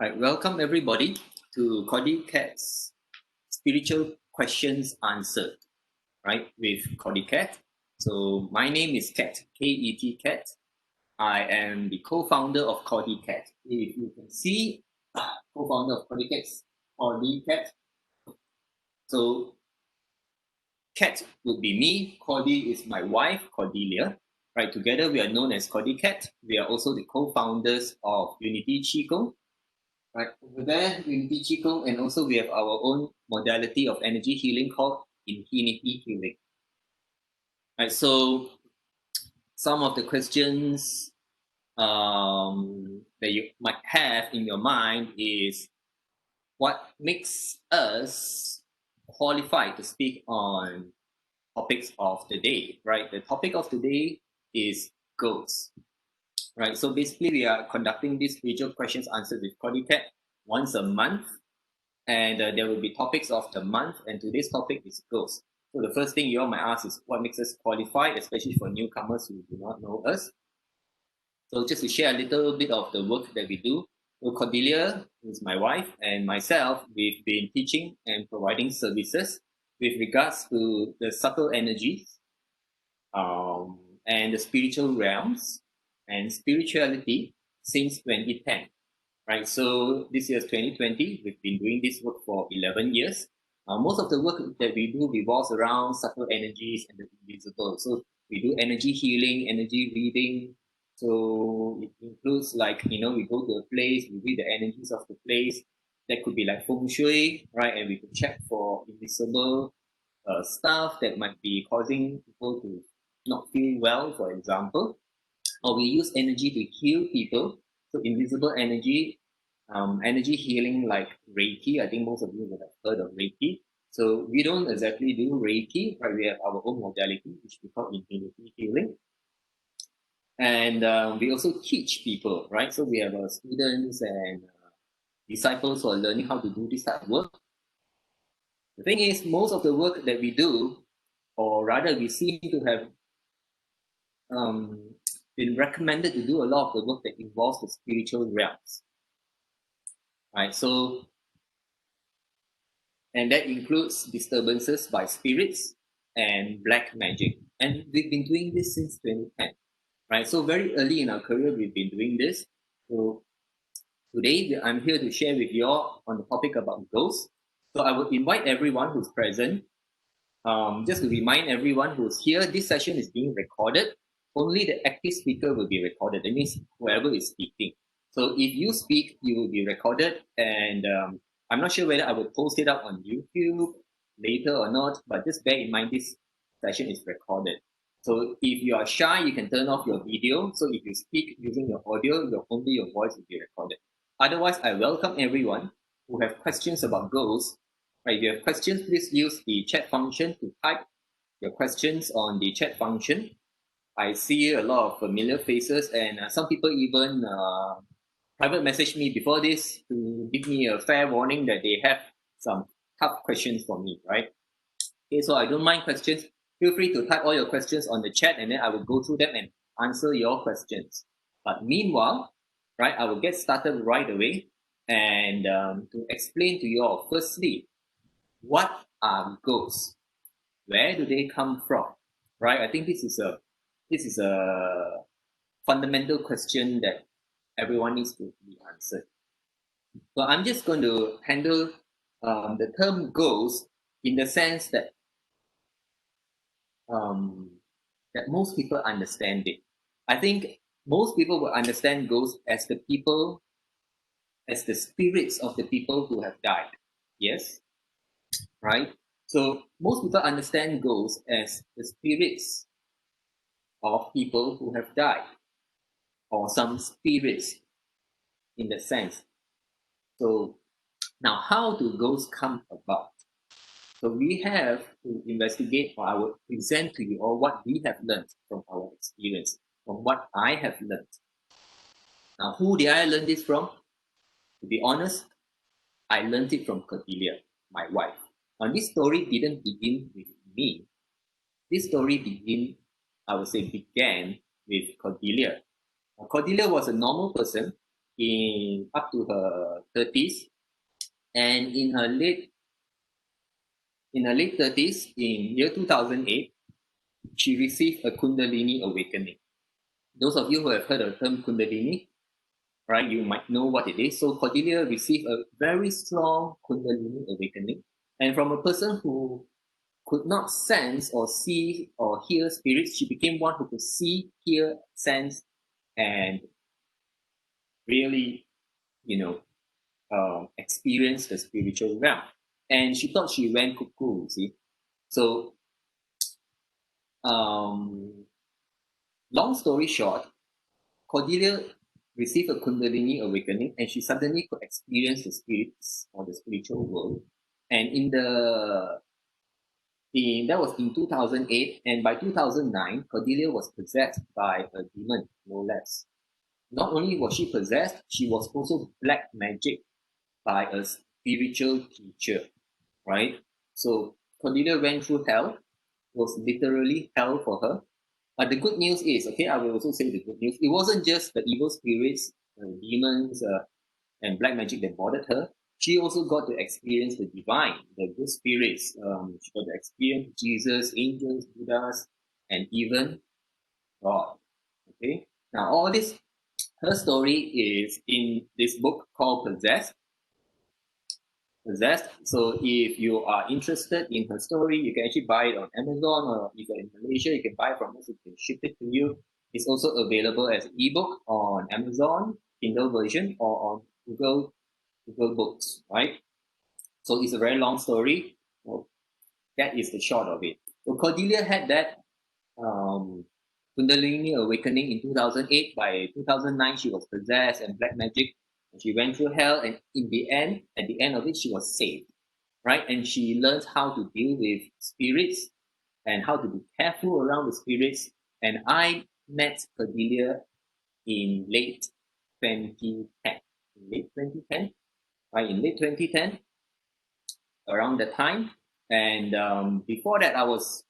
Right, welcome everybody to CordyKet's Spiritual Questions Answered, right, with CordyKet. So my name is Ket, K-E-T Ket. I am the co-founder of CordyKet. If you can see, co-founder of CordyKet. So Ket would be me, Cordy is my wife, Cordelia. Right, together we are known as CordyKet. We are also the co-founders of Unity Qigong. Right, over there, Unity Qigong, and also we have our own modality of energy healing called infinity healing. Right, so some of the questions that you might have in your mind is what makes us qualified to speak on topics of the day, right? The topic of today is ghosts. Right, so basically we are conducting these spiritual questions answered with CordyKet once a month, and there will be topics of the month, and today's topic is ghosts. So the first thing you all might ask is what makes us qualified, especially for newcomers who do not know us. So just to share a little bit of the work that we do, so Cordelia, who is my wife, and myself, we've been teaching and providing services with regards to the subtle energies and the spiritual realms and spirituality since 2010, right? So this year is 2020. We've been doing this work for 11 years. Most of the work that we do revolves around subtle energies and the invisible. So we do energy healing, energy reading. So it includes like, we go to a place, we read the energies of the place. That could be like feng shui, right? And we could check for invisible stuff that might be causing people to not feel well, for example. Or we use energy to heal people. So invisible energy, energy healing like Reiki. I think most of you would have heard of Reiki. So we don't exactly do Reiki, right? We have our own modality, which we call infinity healing. And we also teach people, right? So we have students and disciples who are learning how to do this type of work. The thing is, most of the work that we do, or rather we seem to have been recommended to do a lot of the work that involves the spiritual realms. Right, so, and that includes disturbances by spirits and black magic. And we've been doing this since 2010, right? So very early in our career, we've been doing this. So today, I'm here to share with you all on the topic about ghosts. So I would invite everyone who's present, just to remind everyone who's here, this session is being recorded. Only the active speaker will be recorded. That means whoever is speaking. So if you speak, you will be recorded, and I'm not sure whether I will post it up on YouTube later or not, but just bear in mind this session is recorded. So if you are shy, you can turn off your video. So if you speak using your audio, only your voice will be recorded. Otherwise, I welcome everyone who have questions about ghosts. Right, if you have questions, please use the chat function to type your questions on the chat function. I see a lot of familiar faces, and some people even private message me before this to give me a fair warning that they have some tough questions for me, right? Okay, so I don't mind questions. Feel free to type all your questions on the chat, and then I will go through them and answer your questions. But meanwhile, right, I will get started right away and to explain to you all, firstly, what are ghosts? Where do they come from? Right, I think this is a fundamental question that everyone needs to be answered. So I'm just going to handle the term ghost in the sense that that most people understand it. I think most people will understand ghosts as the people, as the spirits of the people who have died. Yes, right? So most people understand ghosts as the spirits of people who have died, or some spirits in the sense. So now, how do ghosts come about? So we have to investigate, or I will present to you all what we have learned from our experience, from what I have learned. Now, who did I learn this from? To be honest, I learned it from Cordelia, my wife. Now, this story didn't begin with me. This story began with Cordelia. Cordelia was a normal person in up to her 30s, and in her late 30s, in year 2008, she received a Kundalini awakening. Those of you who have heard of the term Kundalini, right, you might know what it is. So Cordelia received a very strong Kundalini awakening, and from a person who could not sense or see or hear spirits, she became one who could see, hear, sense, and really, experience the spiritual realm. And she thought she went cuckoo, you see. So, long story short, Cordelia received a Kundalini awakening, and she suddenly could experience the spirits or the spiritual world. And that was in 2008, and by 2009, Cordelia was possessed by a demon, no less. Not only was she possessed, she was also black magic by a spiritual teacher, right? So Cordelia went through hell. It was literally hell for her. But the good news is, okay, I will also say the good news. It wasn't just the evil spirits, demons, and black magic that bothered her. She also got to experience the divine, the good spirits. She got to experience Jesus, angels, Buddhas, and even God. Okay. Now, all this, her story is in this book called Possessed. So if you are interested in her story, you can actually buy it on Amazon, or if you're in Malaysia, you can buy from us, we can ship it to you. It's also available as an ebook on Amazon, Kindle version, or on Google Books, right? So it's a very long story. Well, that is the short of it. So Cordelia had that Kundalini awakening in 2008. By 2009, she was possessed and black magic. And she went through hell, and at the end of it, she was saved, right? And she learned how to deal with spirits and how to be careful around the spirits. And I met Cordelia in late 2010. Right? In late 2010, around that time. And before that, I was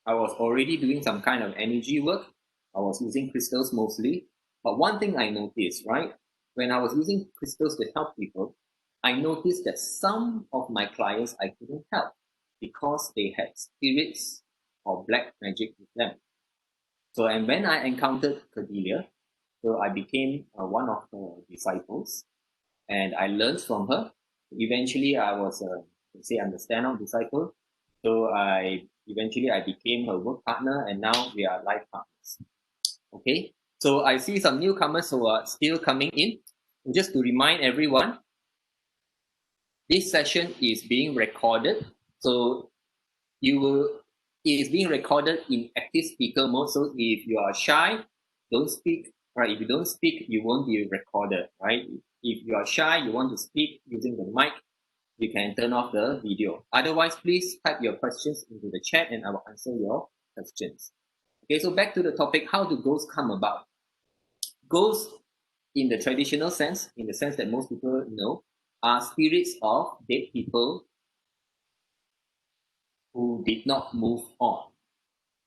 already doing some kind of energy work. I was using crystals mostly. But one thing I noticed, right, when I was using crystals to help people, I noticed that some of my clients I couldn't help because they had spirits or black magic with them. So, and when I encountered Cordelia, so I became one of her disciples, and I learned from her. Eventually, I was, I'm the stand-up disciple. So I became her work partner, and now we are life partners. Okay. So I see some newcomers who are still coming in. Just to remind everyone, this session is being recorded. So it is being recorded in active speaker mode. So if you are shy, don't speak. Right? If you don't speak, you won't be recorded. Right? If you are shy, you want to speak using the mic, you can turn off the video. Otherwise, please type your questions into the chat and I will answer your questions. Okay, so back to the topic, how do ghosts come about? Ghosts, in the traditional sense, in the sense that most people know, are spirits of dead people who did not move on.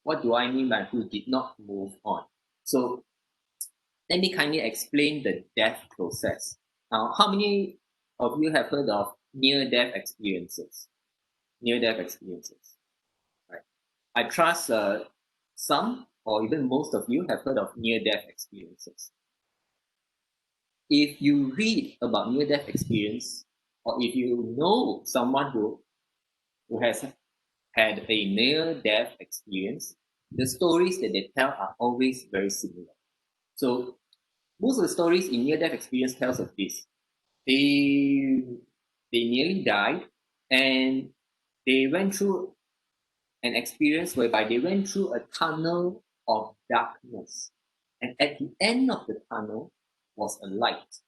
What do I mean by who did not move on? So let me kindly explain the death process. Now, how many of you have heard of near-death experiences? Near-death experiences. Right. I trust some or even most of you have heard of near-death experiences. If you read about near-death experience, or if you know someone who has had a near-death experience, the stories that they tell are always very similar. So most of the stories in near-death experience tells of this. They nearly died, and they went through an experience whereby they went through a tunnel of darkness. And at the end of the tunnel was a light.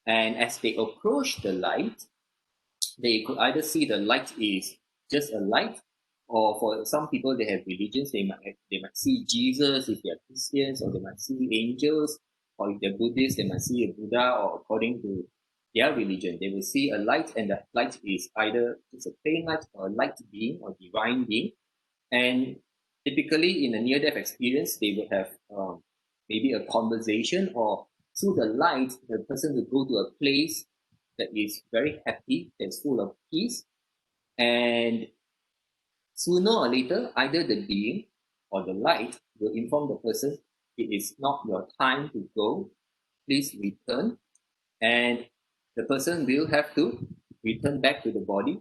And as they approached the light, they could either see the light is just a light, or for some people they have religions, they might see Jesus if they are Christians, or they might see angels, or if they're Buddhists, they might see a Buddha, or according to their religion, they will see a light, and that light is either just a plain light or a light being or divine being. And typically in a near-death experience, they would have maybe a conversation or through the light, the person will go to a place that is very happy, that's full of peace, and sooner or later, either the being or the light will inform the person, it is not your time to go, please return, and the person will have to return back to the body.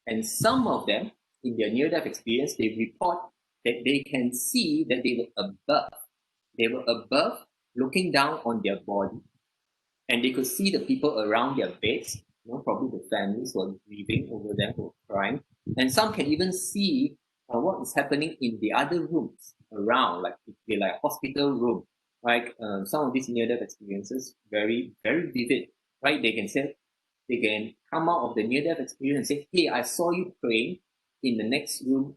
And some of them, in their near-death experience, they report that they can see that they were above. They were above, looking down on their body, and they could see the people around their beds. Probably the families were grieving over them, were crying, and some can even see what is happening in the other rooms around, like they're like hospital room. Like some of these near-death experiences, very very vivid. Right? They can come out of the near-death experience and say, "Hey, I saw you praying in the next room,"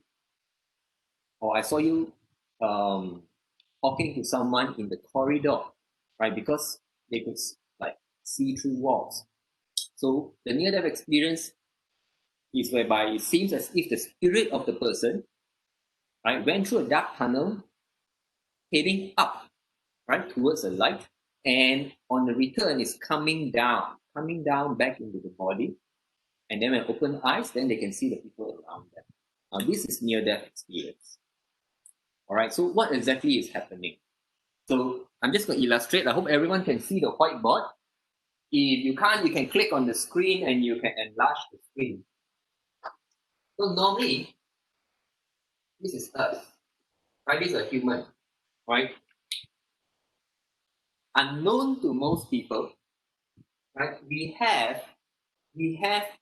or "I saw you talking to someone in the corridor," right? Because they could like see through walls. So the near-death experience is whereby it seems as if the spirit of the person, right, went through a dark tunnel, heading up, right, towards the light, and on the return is coming down back into the body, and then when open eyes, then they can see the people around them. Now this is near-death experience. All right, so what exactly is happening? So I'm just going to illustrate. I hope everyone can see the whiteboard. If you can't, you can click on the screen and you can enlarge the screen. So normally, this is us, right? This is a human, right? Unknown to most people, right? We have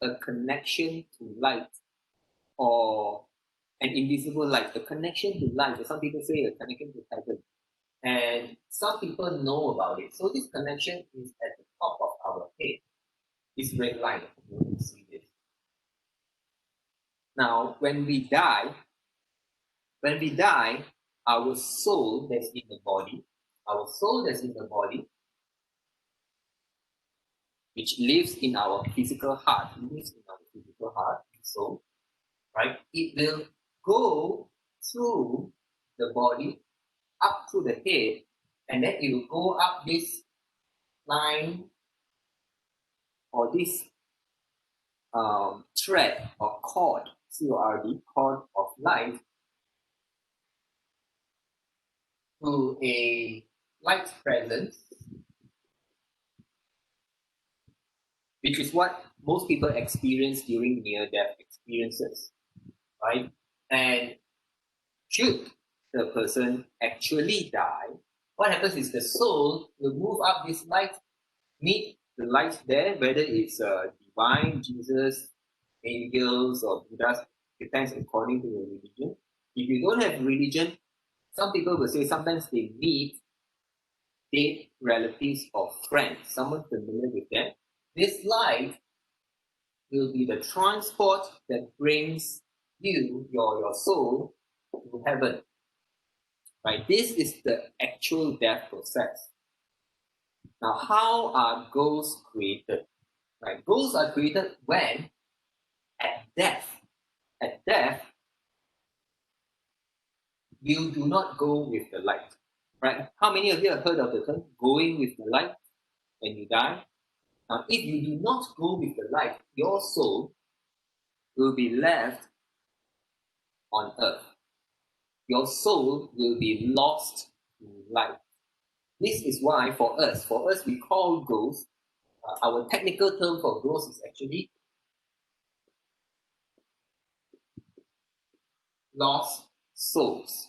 a connection to light, or an invisible light, a connection to light. Some people say a connection to heaven. And some people know about it. So this connection is at the top of our head. This red line, you can see this. Now, when we die, our soul that's in the body, which lives in our physical heart, so, right, it will go through the body, up through the head, and then it will go up this line or this thread or cord, C-O-R-D, cord of life, to a light presence, which is what most people experience during near-death experiences, right? And should the person actually die, what happens is the soul will move up this light, meet the light there, whether it's divine, Jesus, angels, or Buddhas, depends according to your religion. If you don't have religion, some people will say sometimes they meet dead relatives or friends, someone familiar with them. This light will be the transport that brings you, your soul, to heaven. Right? This is the actual death process. Now, how are ghosts created? Right? Ghosts are created when, at death, you do not go with the light. Right? How many of you have heard of the term going with the light when you die? Now, if you do not go with the light, your soul will be left on earth. Your soul will be lost to light. This is why for us we call ghosts, our technical term for ghosts is actually lost souls.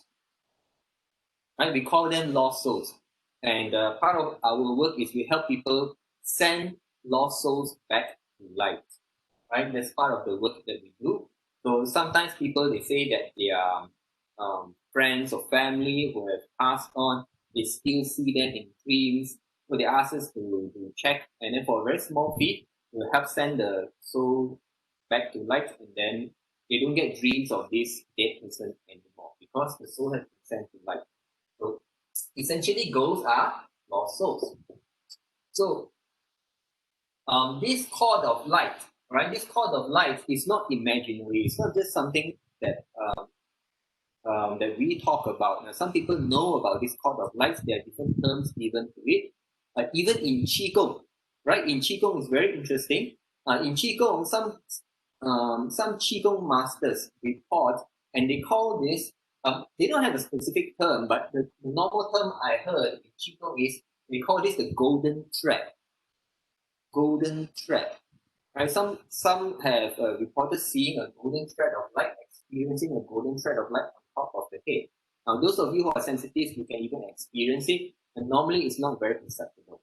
Right? We call them lost souls. And part of our work is we help people send lost souls back to light. Right? That's part of the work that we do. So sometimes people, they say that their friends or family who have passed on, they still see them in dreams. So they ask us to check, and then for a very small fee, we'll help send the soul back to light, and then they don't get dreams of this dead person anymore because the soul has been sent to light. So essentially, ghosts are lost souls. So this cord of light, right? This cord of light is not imaginary. It's not just something that that we talk about. Now, some people know about this cord of light. There are different terms given to it. even in Qigong, right? In Qigong is very interesting. In Qigong, some Qigong masters report, and they call this, they don't have a specific term, but the normal term I heard in Qigong is, they call this the golden thread. Golden thread. Right? Some have reported seeing a golden thread of light, experiencing a golden thread of light on top of the head. Now, those of you who are sensitive, you can even experience it, and normally it's not very perceptible.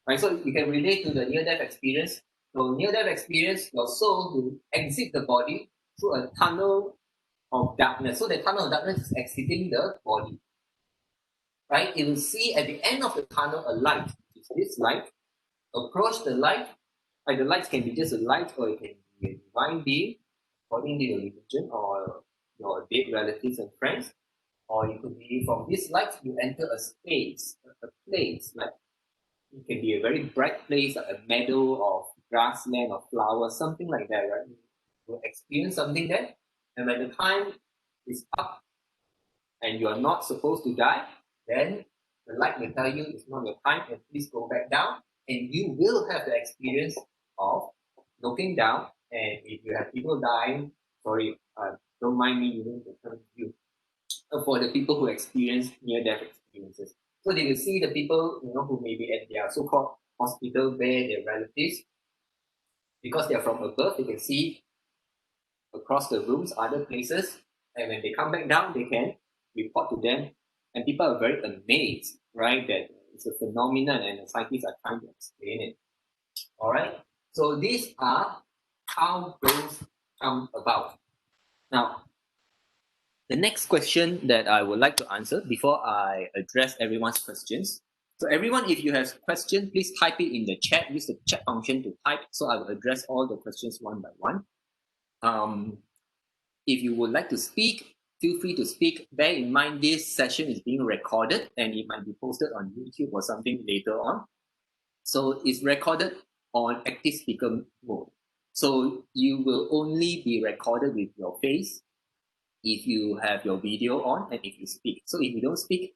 Right? So you can relate to the near-death experience. So near-death experience, your soul will exit the body through a tunnel of darkness. So the tunnel of darkness is exiting the body. Right? It will see at the end of the tunnel a light. It's this light. Approach the light. Like the light can be just a light, or it can be a divine being, according to your religion or your dead relatives and friends. Or it could be from this light you enter a space, a place, like it can be a very bright place, like a meadow of grassland or flowers, something like that, right? You experience something there, and when the time is up and you are not supposed to die, then the light will tell you it's not your time, and please go back down, and you will have the experience of looking down. And if you have people dying, sorry, don't mind me using the term you, for the people who experience near-death experiences. So they will see the people, who may be at their so-called hospital bed, their relatives, because they're from above, they can see across the rooms, other places, and when they come back down, they can report to them, and people are very amazed, right, that it's a phenomenon, and the scientists are trying to explain it. All right, so these are how those come about. Now, the next question that I would like to answer before I address everyone's questions. So everyone, if you have questions, please type it in the chat. Use the chat function to type, so I will address all the questions one by one. If you would like to speak, feel free to speak. Bear in mind this session is being recorded and it might be posted on YouTube or something later on. So it's recorded on active speaker mode. So you will only be recorded with your face if you have your video on and if you speak. So if you don't speak,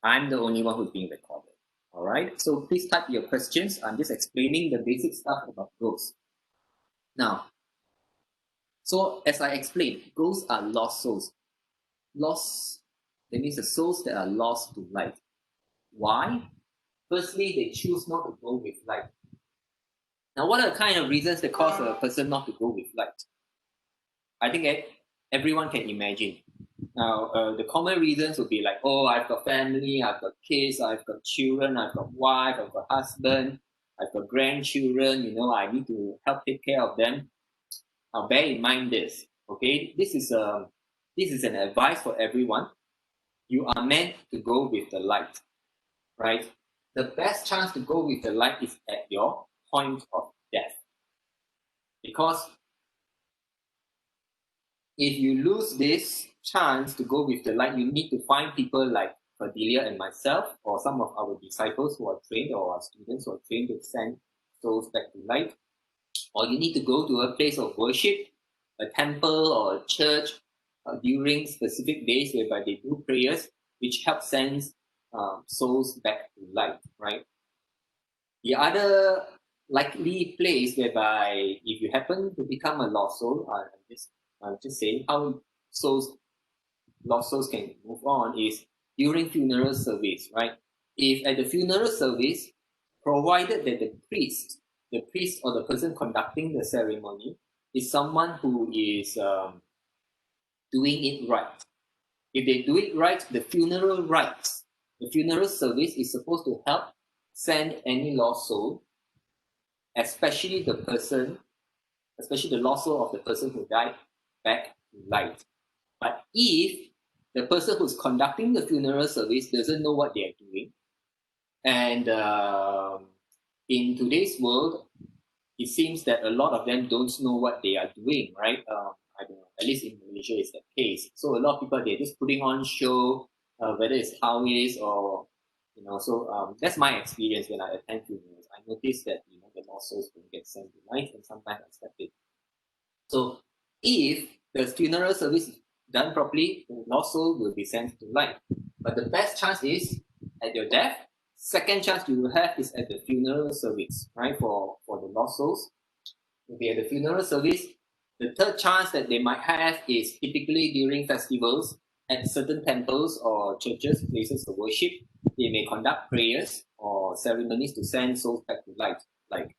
I'm the only one who's being recorded. All right. So please type your questions. I'm just explaining the basic stuff about ghosts. Now, so as I explained, ghosts are lost souls. Lost, that means the souls that are lost to light. Why? Firstly, they choose not to go with light. Now, what are the kind of reasons that cause a person not to go with light? I think everyone can imagine. Now, the common reasons would be like, oh, I've got family, I've got kids, I've got children, I've got wife, I've got husband, I've got grandchildren, I need to help take care of them. Now, bear in mind this, okay? This is an advice for everyone. You are meant to go with the light, right? The best chance to go with the light is at your point of death. Because if you lose this chance to go with the light, you need to find people like Cordelia and myself, or some of our disciples who are trained, or our students who are trained to send souls back to light. Or you need to go to a place of worship, a temple or a church, during specific days whereby they do prayers, which help send souls back to light, right? The other likely place whereby if you happen to become a lost soul, I'm just saying how lost souls can move on is during funeral service, right? If at the funeral service, provided that the priest or the person conducting the ceremony is someone who is doing it right. If they do it right, the funeral rites, the funeral service is supposed to help send any lost soul, especially the lost soul of the person who died, back to light. But if the person who's conducting the funeral service doesn't know what they are doing, and in today's world, it seems that a lot of them don't know what they are doing, right? I don't know, at least in Malaysia is the case. So a lot of people, they're just putting on show, whether it's Taoist or, so that's my experience when I attend funerals. I notice that, the lost souls don't get sent to light, and sometimes accept it. So if the funeral service is done properly, the lost soul will be sent to light. But the best chance is, at your death, Second chance you will have is at the funeral service, right? For the lost souls, will be at the funeral service. The third chance that they might have is typically during festivals at certain temples or churches, places of worship. They may conduct prayers or ceremonies to send souls back to life. Like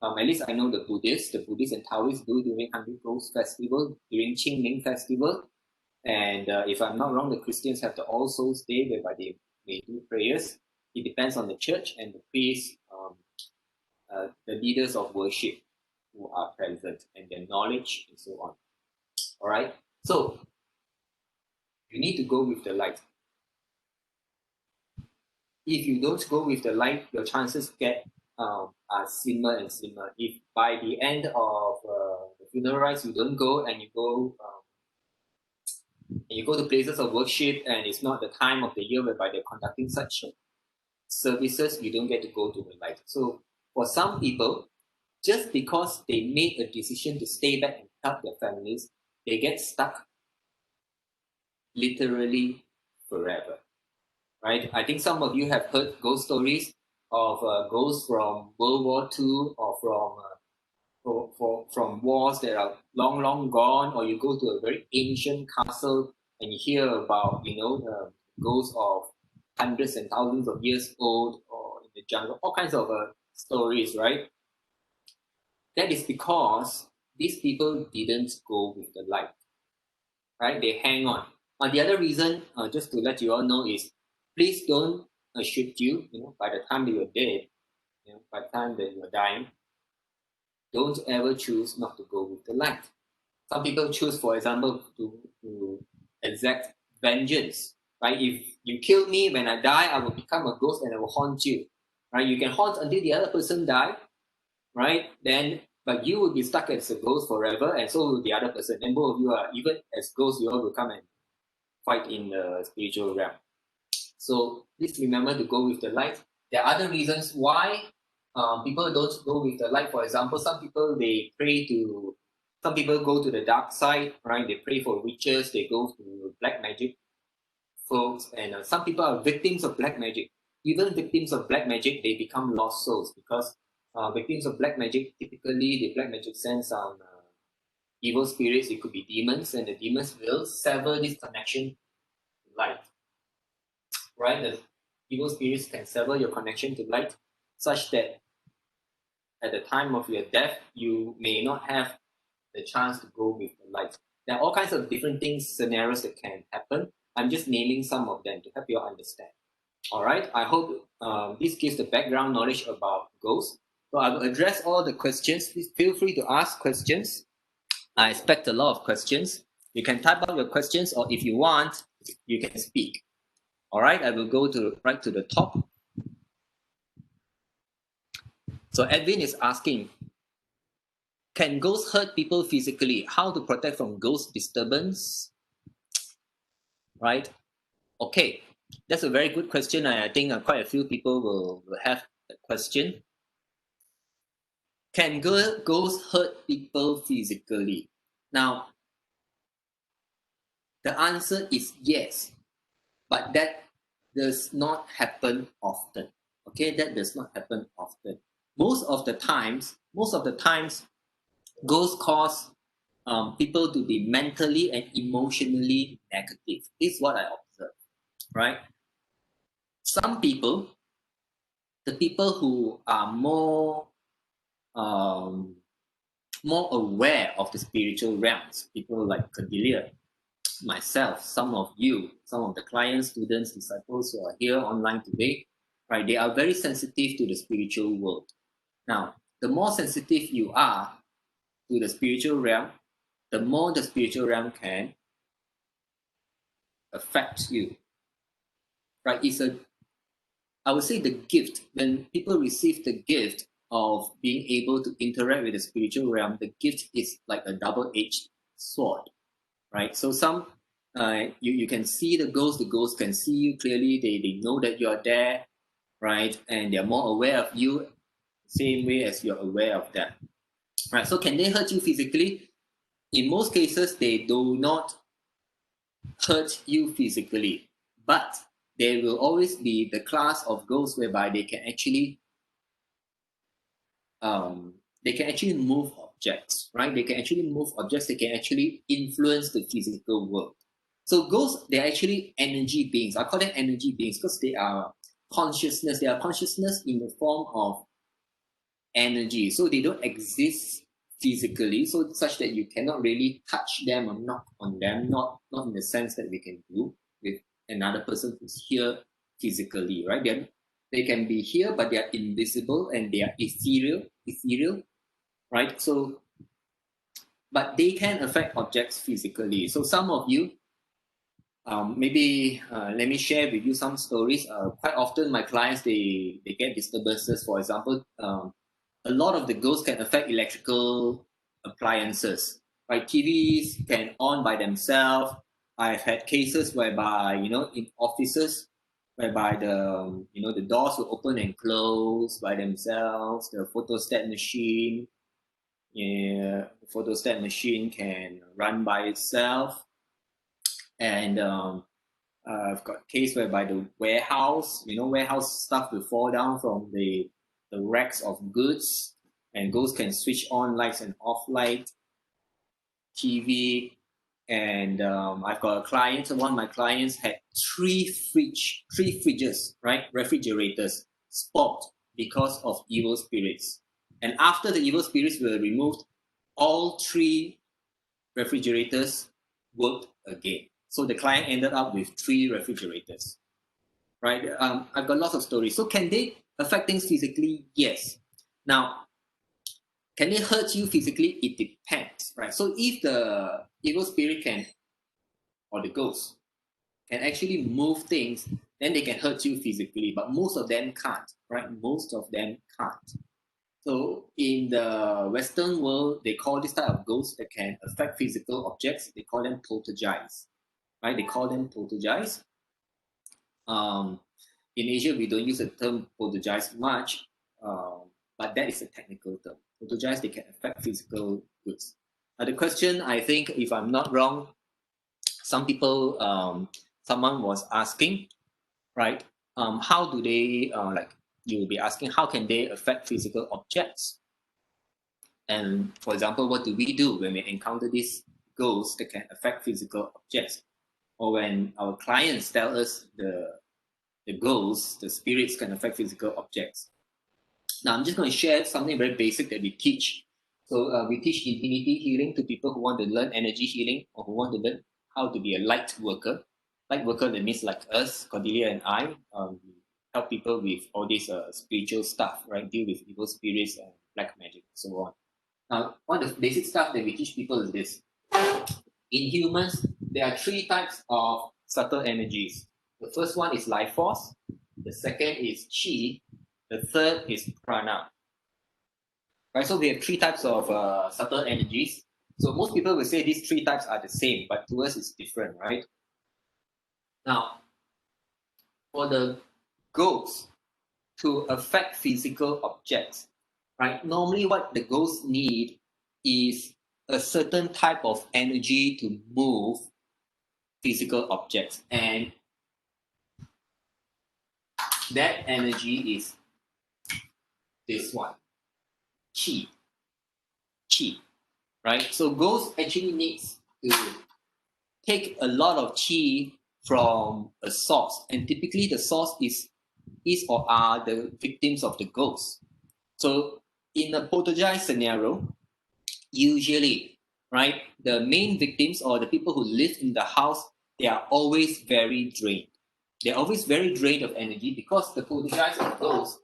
at least I know the Buddhists and Taoists do during Hungry Ghost Festival, during Qingming Festival. And if I'm not wrong, the Christians have the All Souls Day whereby they may do prayers. It depends on the church and the priests, the leaders of worship who are present and their knowledge and so on. All right. So you need to go with the light. If you don't go with the light, your chances get are slimmer and slimmer. If by the end of the funeral rites you don't go and you go to places of worship and it's not the time of the year whereby they're conducting such services, you don't get to go to the light. So for some people, just because they made a decision to stay back and help their families, they get stuck literally forever, right? I think some of you have heard ghost stories of ghosts from World War II or from wars that are long, long gone, or you go to a very ancient castle and you hear about, ghosts of hundreds and thousands of years old or in the jungle, all kinds of stories, right? That is because these people didn't go with the light, right? They hang on. The other reason, just to let you all know, is please don't shoot you, by the time that you're dead, by the time that you're dying, don't ever choose not to go with the light. Some people choose, for example, to exact vengeance, right? If you kill me, when I die, I will become a ghost and I will haunt you, right? You can haunt until the other person die, right? But you will be stuck as a ghost forever, and so will the other person. And both of you are, even as ghosts, you all will come and fight in the spiritual realm. So please remember to go with the light. There are other reasons why people don't go with the light. For example, some people go to the dark side, right? They pray for witches, they go to black magic folks, and some people are victims of black magic. Even victims of black magic, they become lost souls because victims of black magic, typically the black magic sends some evil spirits. It could be demons, and the demons will sever this connection to light, right? The evil spirits can sever your connection to light such that at the time of your death, you may not have the chance to go with the light. There are all kinds of different scenarios that can happen. I'm just naming some of them to help you understand. All right, I hope this gives the background knowledge about ghosts. So I will address all the questions. Please feel free to ask questions. I expect a lot of questions. You can type out your questions, or if you want, you can speak. All right, I will go right to the top. So Edwin is asking, can ghosts hurt people physically? How to protect from ghost disturbance? Right? Okay, that's a very good question. I think quite a few people will have that question. Can ghosts hurt people physically? Now, the answer is yes, but that does not happen often. Okay, that does not happen often. Most of the times, ghosts cause people to be mentally and emotionally negative. This is what I observe, right? Some people, the people who are more aware of the spiritual realms, people like Cordelia, myself, some of you, some of the clients, students, disciples who are here online today, right? They are very sensitive to the spiritual world. Now, the more sensitive you are to the spiritual realm, the more the spiritual realm can affect you, right? I would say the gift, when people receive the gift of being able to interact with the spiritual realm, the gift is like a double-edged sword, right? So you can see the ghost can see you clearly, they know that you're there, right? And they're more aware of you, same way as you're aware of them, right? So can they hurt you physically? In most cases, they do not hurt you physically, but there will always be the class of ghosts whereby they can actually move objects, right? They can actually move objects. They can actually influence the physical world. So ghosts, they're actually energy beings. I call them energy beings because they are consciousness. They are consciousness in the form of energy. So they don't exist physically, so such that you cannot really touch them or knock on them, not in the sense that we can do with another person who's here physically, right? They can be here, but they are invisible and they are ethereal, right? So, but they can affect objects physically. So some of you, maybe let me share with you some stories. Quite often my clients, they get disturbances. For example, a lot of the ghosts can affect electrical appliances, right? TVs can on by themselves. I've had cases whereby, in offices, whereby the doors will open and close by themselves. The photostat machine, the photostat machine can run by itself. And I've got a case whereby the warehouse stuff will fall down from the racks of goods, and ghosts can switch on lights and off light, TV. And I've got a client, one of my clients had three fridges, right, refrigerators, spoiled because of evil spirits. And after the evil spirits were removed, all three refrigerators worked again. So the client ended up with 3 refrigerators, right? I've got lots of stories. So can they affect things physically? Yes. Now, can they hurt you physically? It depends, right? So if the evil spirit or the ghost can actually move things, then they can hurt you physically, but most of them can't, right? Most of them can't. So in the Western world, they call this type of ghosts that can affect physical objects, they call them poltergeists, right? They call them poltergeists. In Asia, we don't use the term poltergeist much, but that is a technical term. Poltergeist, they can affect physical goods. The question, I think, if I'm not wrong, some people, someone was asking, right? How do they, you will be asking, how can they affect physical objects? And for example, what do we do when we encounter these ghosts that can affect physical objects? Or when our clients tell us the ghosts, the spirits can affect physical objects. Now, I'm just going to share something very basic that we teach. So we teach infinity healing to people who want to learn energy healing or who want to learn how to be a light worker. Light worker, that means like us, Cordelia and I, help people with all this spiritual stuff, right? Deal with evil spirits and black magic and so on. Now, one of the basic stuff that we teach people is this. In humans, there are 3 types of subtle energies. The first one is life force. The second is chi. The third is prana. Right, so we have 3 types of subtle energies. So most people will say these 3 types are the same, but to us it's different, right? Now, for the ghosts to affect physical objects, right? Normally what the ghosts need is a certain type of energy to move physical objects, and that energy is this one, chi, right? So ghosts actually needs to take a lot of chi from a source, and typically the source is or are the victims of the ghost. So in a poltergeist scenario, usually, right, the main victims or the people who live in the house, they are always very drained. They're always very drained of energy because the poltergeist and ghosts,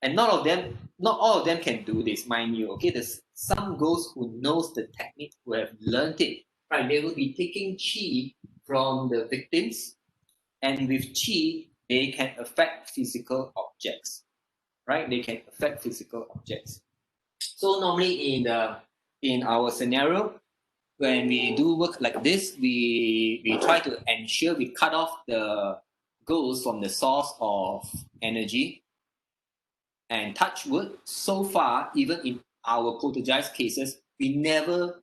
and not all of them can do this, mind you. Okay, there's some ghosts who knows the technique, who have learned it, right? They will be taking chi from the victims, and with chi, they can affect physical objects, right? They can affect physical objects. So normally in our scenario, when we do work like this, we try to ensure we cut off the ghosts from the source of energy. And touch wood, so far, even in our poltergeist cases, we never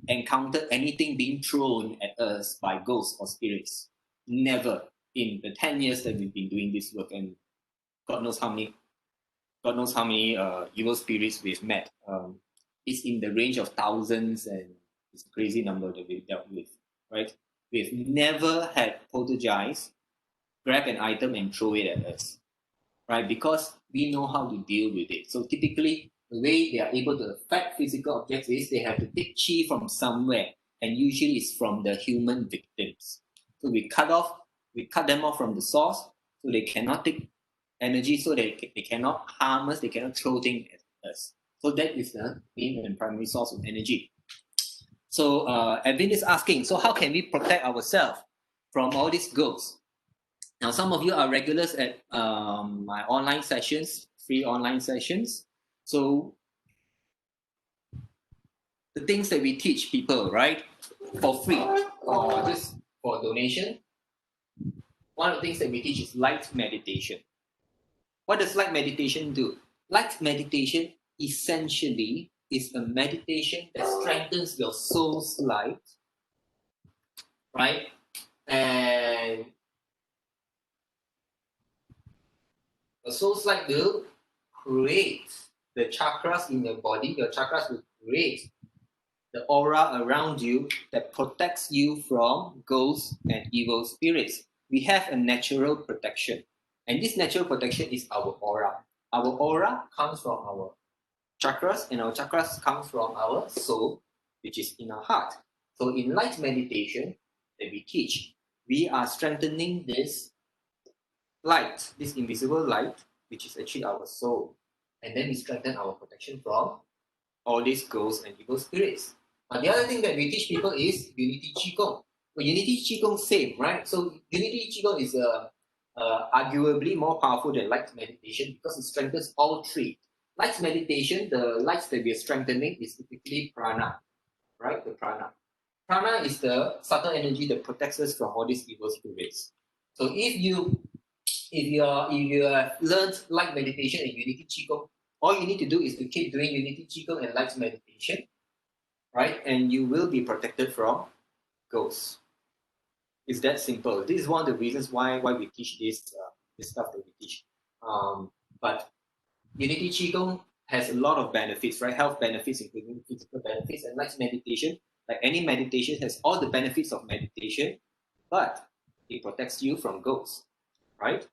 encountered anything being thrown at us by ghosts or spirits. Never. in the 10 years that we've been doing this work, and God knows how many evil spirits we've met. It's in the range of thousands, and it's a crazy number that we've dealt with, right? We've never had poltergeists grab an item and throw it at us, right? Because we know how to deal with it. So typically, the way they are able to affect physical objects is they have to take chi from somewhere, and usually it's from the human victims. So we cut them off from the source, so they cannot take energy, so they cannot harm us, they cannot throw things at us. So that is the main and primary source of energy. So Edwin is asking, so how can we protect ourselves from all these ghosts? Now, some of you are regulars at my online sessions, free online sessions. So the things that we teach people, right, for free or just for donation, one of the things that we teach is light meditation. What does light meditation do? Light meditation essentially is a meditation that strengthens your soul's light, right? And the soul's light will create the chakras in your body. Your chakras will create the aura around you that protects you from ghosts and evil spirits. We have a natural protection, and this natural protection is our aura. Our aura comes from our chakras, and our chakras come from our soul, which is in our heart. So in light meditation that we teach, we are strengthening this light, this invisible light, which is actually our soul. And then we strengthen our protection from all these ghosts and evil spirits. The other thing that we teach people is Unity Qigong. Well, Unity Qigong same, right? So Unity Qigong is arguably more powerful than light meditation because it strengthens all three. Light meditation, the lights that we are strengthening is typically prana, right? The prana. Prana is the subtle energy that protects us from all these evil spirits. So if you have learned light meditation and Unity Qigong, all you need to do is to keep doing Unity Qigong and light meditation, right? And you will be protected from ghosts. It's that simple. This is one of the reasons why we teach this stuff that we teach. But Unity Qigong has a lot of benefits, right? Health benefits, including physical benefits, and light meditation, like any meditation, has all the benefits of meditation, but it protects you from ghosts, right?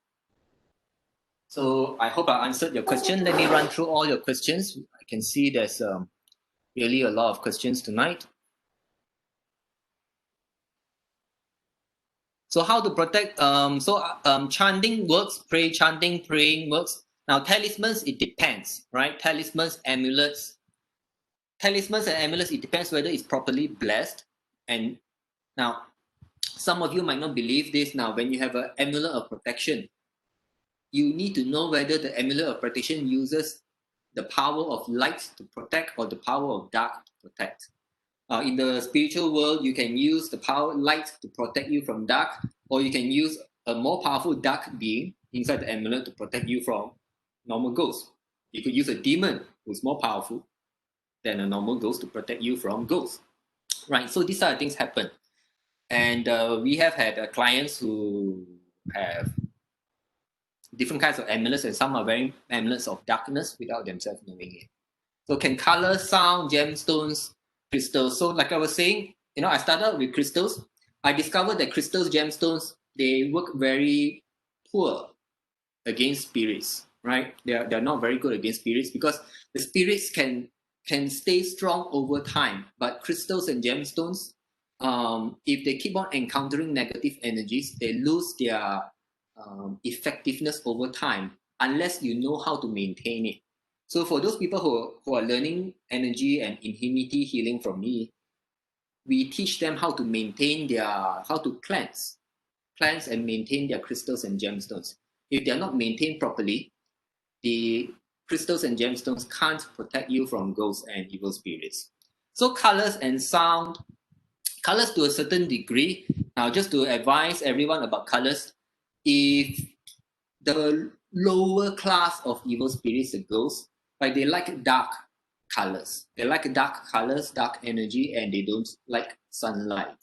So I hope I answered your question. Let me run through all your questions. I can see there's really a lot of questions tonight. So how to protect? Chanting works, praying works. Now talismans, it depends, right? Talismans, amulets, it depends whether it's properly blessed. And now, some of you might not believe this. Now, when you have an amulet of protection, you need to know whether the amulet of protection uses the power of light to protect or the power of dark to protect. In the spiritual world, you can use the power light to protect you from dark, or you can use a more powerful dark being inside the amulet to protect you from normal ghosts. You could use a demon who's more powerful than a normal ghost to protect you from ghosts, right? So these sort of things happen. And we have had clients who have different kinds of amulets, and some are wearing amulets of darkness without themselves knowing it. So can color, sound, gemstones, crystals. So like I was saying, I started with crystals. I discovered that crystals, gemstones, they work very poor against spirits, right? They're not very good against spirits because the spirits can stay strong over time. But crystals and gemstones, if they keep on encountering negative energies, they lose their effectiveness over time unless you know how to maintain it. So for those people who are learning energy and infinity healing from me, we teach them how to maintain how to cleanse and maintain their crystals and gemstones. If they are not maintained properly, the crystals and gemstones can't protect you from ghosts and evil spirits. So colors and sound, colors to a certain degree. Now, just to advise everyone about colors, if the lower class of evil spirits and ghosts, like they like dark colors. They like dark colors, dark energy, and they don't like sunlight.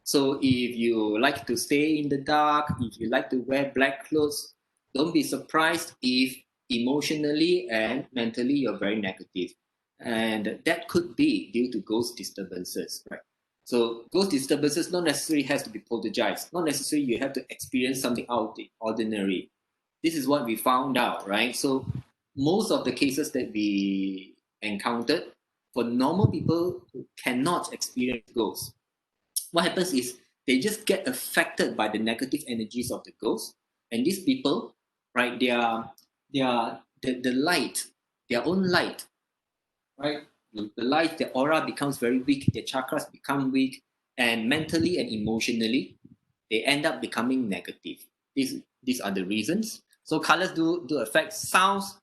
So if you like to stay in the dark, if you like to wear black clothes, don't be surprised if emotionally and mentally you're very negative. And that could be due to ghost disturbances, right? So ghost disturbances not necessarily has to be poltergeist. Not necessarily you have to experience something out of the ordinary. This is what we found out, right? So most of the cases that we encountered, for normal people who cannot experience ghosts, what happens is they just get affected by the negative energies of the ghost. And these people, right, the light, their own light, right? The light, their aura becomes very weak, their chakras become weak, and mentally and emotionally, they end up becoming negative. These are the reasons. So colors do affect sounds.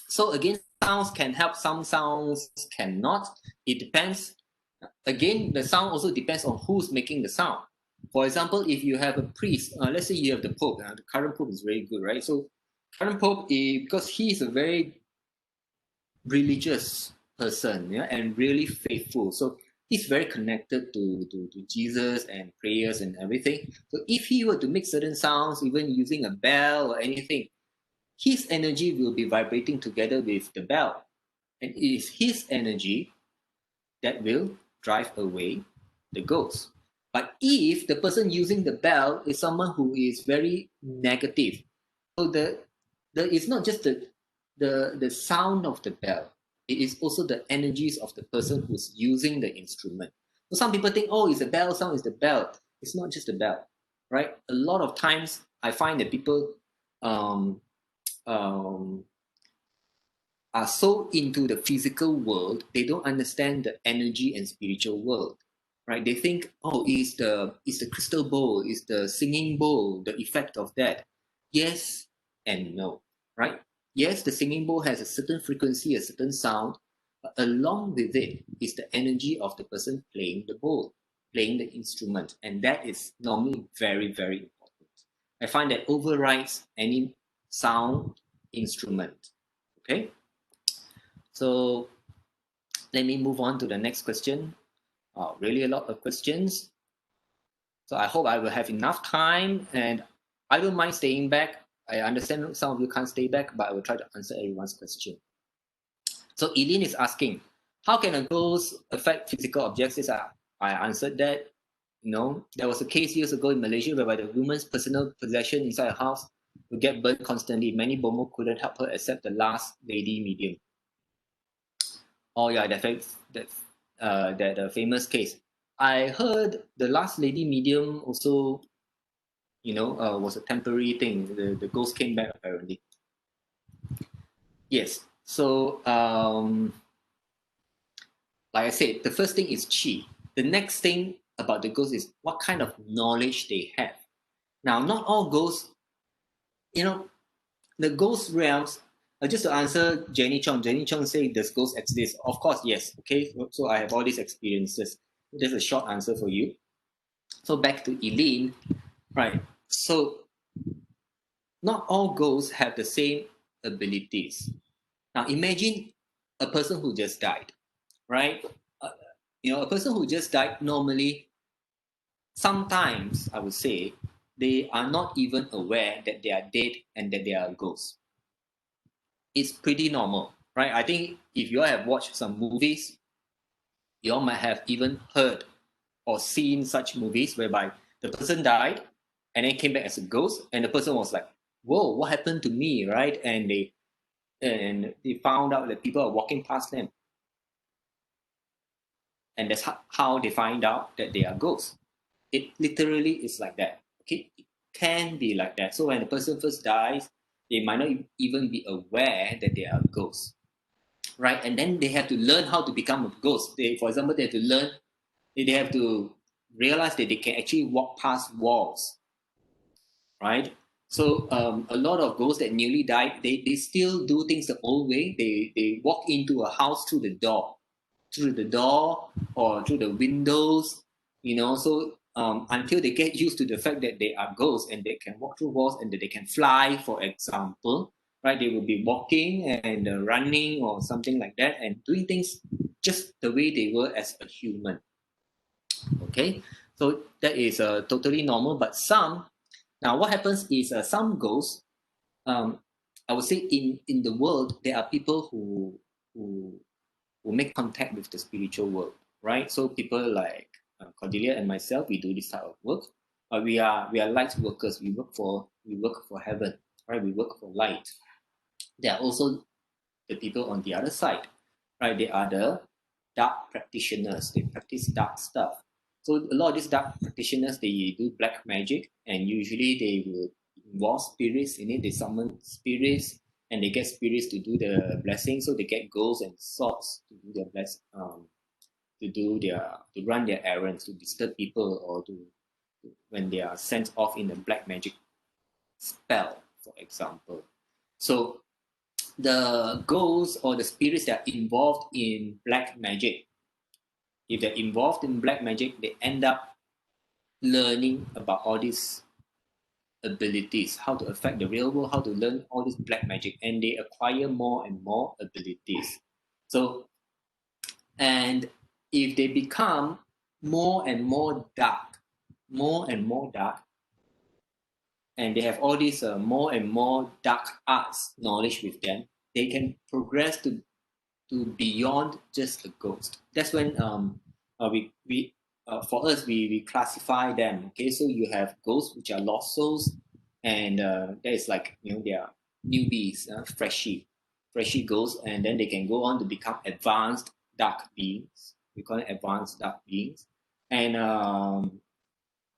So again, sounds can help, some sounds cannot. It depends. Again, the sound also depends on who's making the sound. For example, if you have a priest, let's say you have the Pope, the current Pope is very good, right? So current Pope, because he is a very religious person, yeah, and really faithful. So he's very connected to Jesus and prayers and everything. So if he were to make certain sounds, even using a bell or anything, his energy will be vibrating together with the bell. And it is his energy that will drive away the ghost. But if the person using the bell is someone who is very negative, so it's not just the sound of the bell, it is also the energies of the person who's using the instrument. So some people think, oh, it's a bell sound, it's the bell. It's not just the bell, right? A lot of times I find that people um, um, are so into the physical world, they don't understand the energy and spiritual world, right? They think, oh, is the crystal bowl, is the singing bowl, the effect of that. Yes and no, right? Yes, the singing bowl has a certain frequency, a certain sound, but along with it is the energy of the person playing the bowl, playing the instrument, and that is normally very, very important. I find that overrides any sound instrument. Okay. So let me move on to the next question. Really a lot of questions. So I hope I will have enough time, and I don't mind staying back. I understand some of you can't stay back, but I will try to answer everyone's question. So Eileen is asking, how can a ghost affect physical objects? Yes, I answered that. You know, there was a case years ago in Malaysia whereby the woman's personal possession inside a house would get burned constantly. Many bomo couldn't help her except the last lady medium. Oh yeah, that famous case. I heard the last lady medium also, was a temporary thing. The ghost came back apparently. Yes. So like I said, the first thing is chi. The next thing about the ghost is what kind of knowledge they have. Now, not all ghosts, you know, the ghost realms. Just to answer Jenny Chong say, does ghost exist? Of course, yes. Okay, so I have all these experiences. There's a short answer for you. So back to Eileen, right? So not all ghosts have the same abilities. Now imagine a person who just died, right? Uh, a person who just died normally, sometimes I would say they are not even aware that they are dead and that they are ghosts. It's pretty normal, right? I think if you all have watched some movies, you all might have even heard or seen such movies whereby the person died and then came back as a ghost, and the person was like, "Whoa, what happened to me?" Right? And they found out that people are walking past them, and that's how they find out that they are ghosts. It literally is like that. Okay, it can be like that. So when the person first dies, they might not even be aware that they are ghosts, right? And then they have to learn how to become a ghost. For example, they have to learn. They have to realize that they can actually walk past walls, right? So a lot of ghosts that newly died, they still do things the old way. They walk into a house through the door or through the windows, So until they get used to the fact that they are ghosts and they can walk through walls and that they can fly, for example, right? They will be walking and running or something like that and doing things just the way they were as a human. Okay, So that is totally normal. But now what happens is some ghosts, I would say in the world, there are people who who make contact with the spiritual world, right? So people like Cordelia and myself, we do this type of work. We are light workers. We work for heaven, right? We work for light. There are also the people on the other side, right? They are the dark practitioners. They practice dark stuff. So a lot of these dark practitioners, they do black magic, and usually they will involve spirits in it. They summon spirits, and they get spirits to do the blessing. So they get ghosts and swords to do their to run their errands, to disturb people, or when they are sent off in a black magic spell, for example. So the ghosts or the spirits that are involved in black magic, if they're involved in black magic, they end up learning about all these abilities, how to affect the real world, how to learn all this black magic, and they acquire more and more abilities. So, and if they become more and more dark, more and more dark, and they have all these more and more dark arts knowledge with them, they can progress to beyond just a ghost. That's when we for us we classify them. Okay, so you have ghosts which are lost souls, and that is like they are newbies, freshy ghosts, and then they can go on to become advanced dark beings. We call it advanced dark beings, and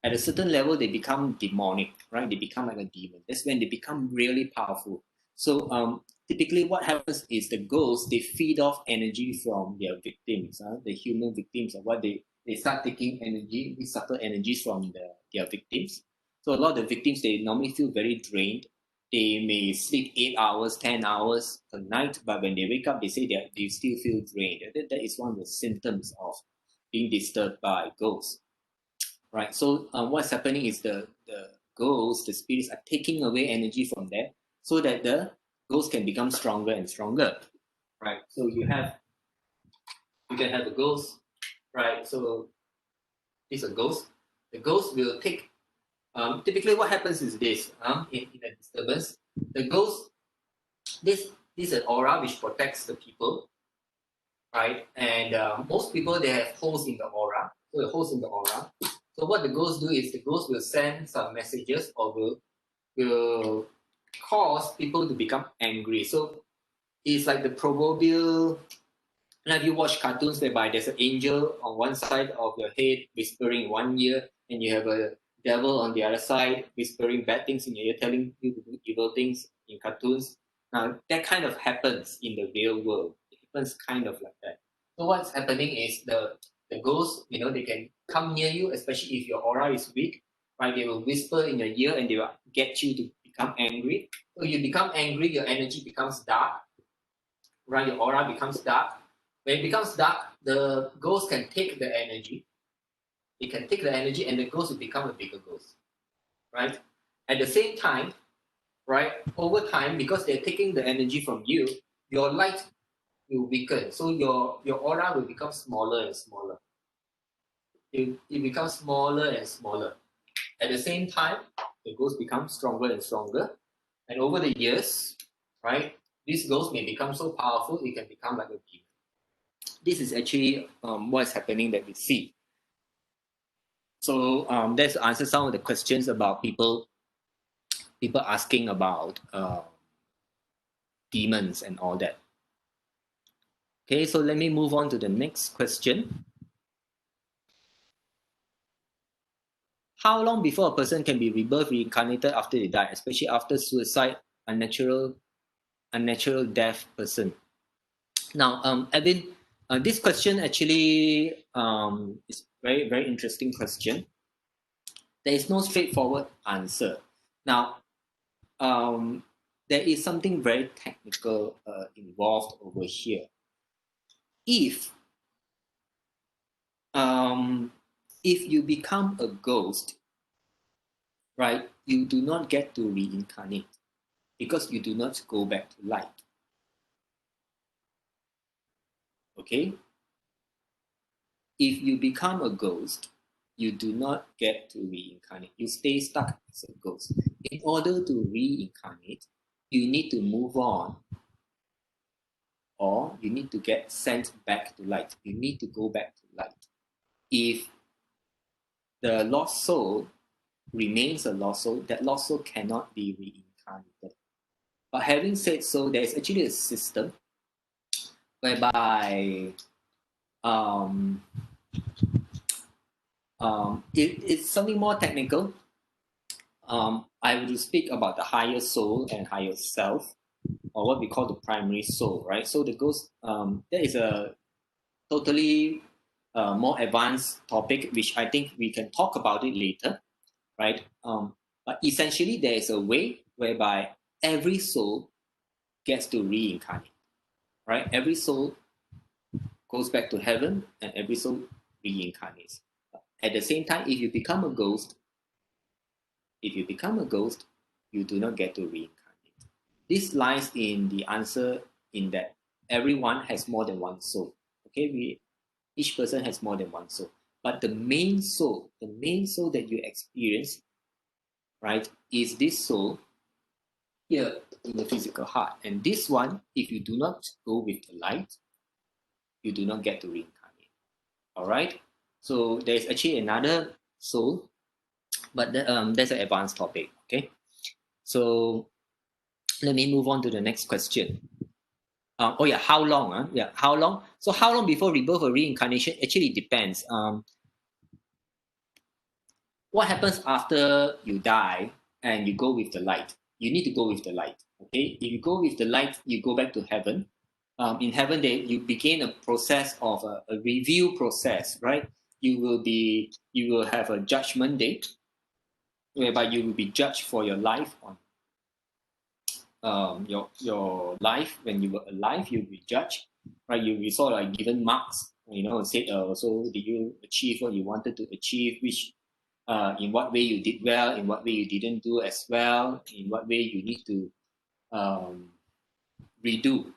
at a certain level they become demonic, right? They become like a demon. That's when they become really powerful. So typically what happens is the ghosts, they feed off energy from their victims, the human victims, or what they start taking energy, these subtle energies from their victims. So a lot of the victims, they normally feel very drained. They may sleep 8 hours, 10 hours a night, but when they wake up, they say that they still feel drained. That is one of the symptoms of being disturbed by ghosts. Right. So what's happening is the ghosts, the spirits are taking away energy from there, so that the ghost can become stronger and stronger. Right. So you can have a ghost. Right. So it's a ghost. The ghost will take. Typically, what happens is this. In a disturbance, the ghost, this is an aura which protects the people. Right. And most people, they have holes in the aura. So the holes in the aura. So what the ghosts do is the ghost will send some messages, or will cause people to become angry. So it's like the proverbial. Have you watched cartoons whereby there's an angel on one side of your head whispering in one ear, and you have a devil on the other side whispering bad things in your ear, telling you to do evil things in cartoons? Now that kind of happens in the real world. It happens kind of like that. So what's happening is the ghosts, they can come near you, especially if your aura is weak, right? They will whisper in your ear and they will get you to become angry. So you become angry, your energy becomes dark, right? Your aura becomes dark. When it becomes dark, the ghost can take the energy. It can take the energy, and the ghost will become a bigger ghost, right? At the same time, right, over time, because they're taking the energy from you, your light will weaken. So your aura will become smaller and smaller. It becomes smaller and smaller. At the same time, the ghost becomes stronger and stronger. And over the years, right, this ghost may become so powerful, it can become like a demon. This is actually what's happening that we see. So that's answer some of the questions about people asking about demons and all that. Okay, so let me move on to the next question. How long before a person can be rebirth, reincarnated after they die, especially after suicide, unnatural death person? Now, Evan, this question actually is very, very interesting question. There is no straightforward answer. Now, there is something very technical involved over here. If you become a ghost, right, you do not get to reincarnate because you do not go back to light. Okay? If you become a ghost, you do not get to reincarnate. You stay stuck as a ghost. In order to reincarnate, you need to move on, or you need to get sent back to light. You need to go back to light. If the lost soul remains a lost soul, that lost soul cannot be reincarnated. But having said so, there's actually a system whereby it's something more technical. I will speak about the higher soul and higher self, or what we call the primary soul, right? So the ghost, that is a totally more advanced topic, which I think we can talk about it later, right? But essentially, there is a way whereby every soul gets to reincarnate, right? Every soul goes back to heaven, and every soul reincarnates. At the same time, if you become a ghost, you do not get to reincarnate. This lies in the answer in that everyone has more than one soul. Okay, each person has more than one soul. But the main soul that you experience, right, is this soul here in the physical heart. And this one, if you do not go with the light, you do not get to reincarnate. All right. So there's actually another soul, but that's an advanced topic. Okay. So let me move on to the next question. How long? How long? So how long before rebirth or reincarnation? Actually, depends. What happens after you die and you go with the light? You need to go with the light. Okay, if you go with the light, you go back to heaven. In heaven, you begin a process of a review process, right? You will have a judgment day, whereby you will be judged for your life on your life when you were alive. You'll be judged, right? You'll be sort of like given marks, said, so did you achieve what you wanted to achieve, which in what way you did well, in what way you didn't do as well, in what way you need to redo,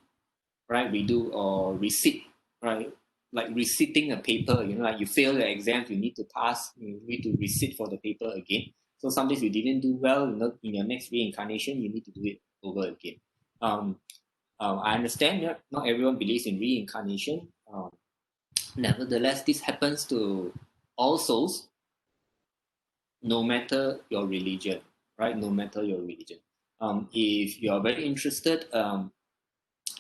right? Redo or resit, right? Like resitting a paper, like you fail the exam, you need to pass, you need to resit for the paper again. So sometimes you didn't do well, in your next reincarnation, you need to do it over again. I understand not everyone believes in reincarnation. Nevertheless, this happens to all souls, no matter your religion, right? No matter your religion. If you are very interested,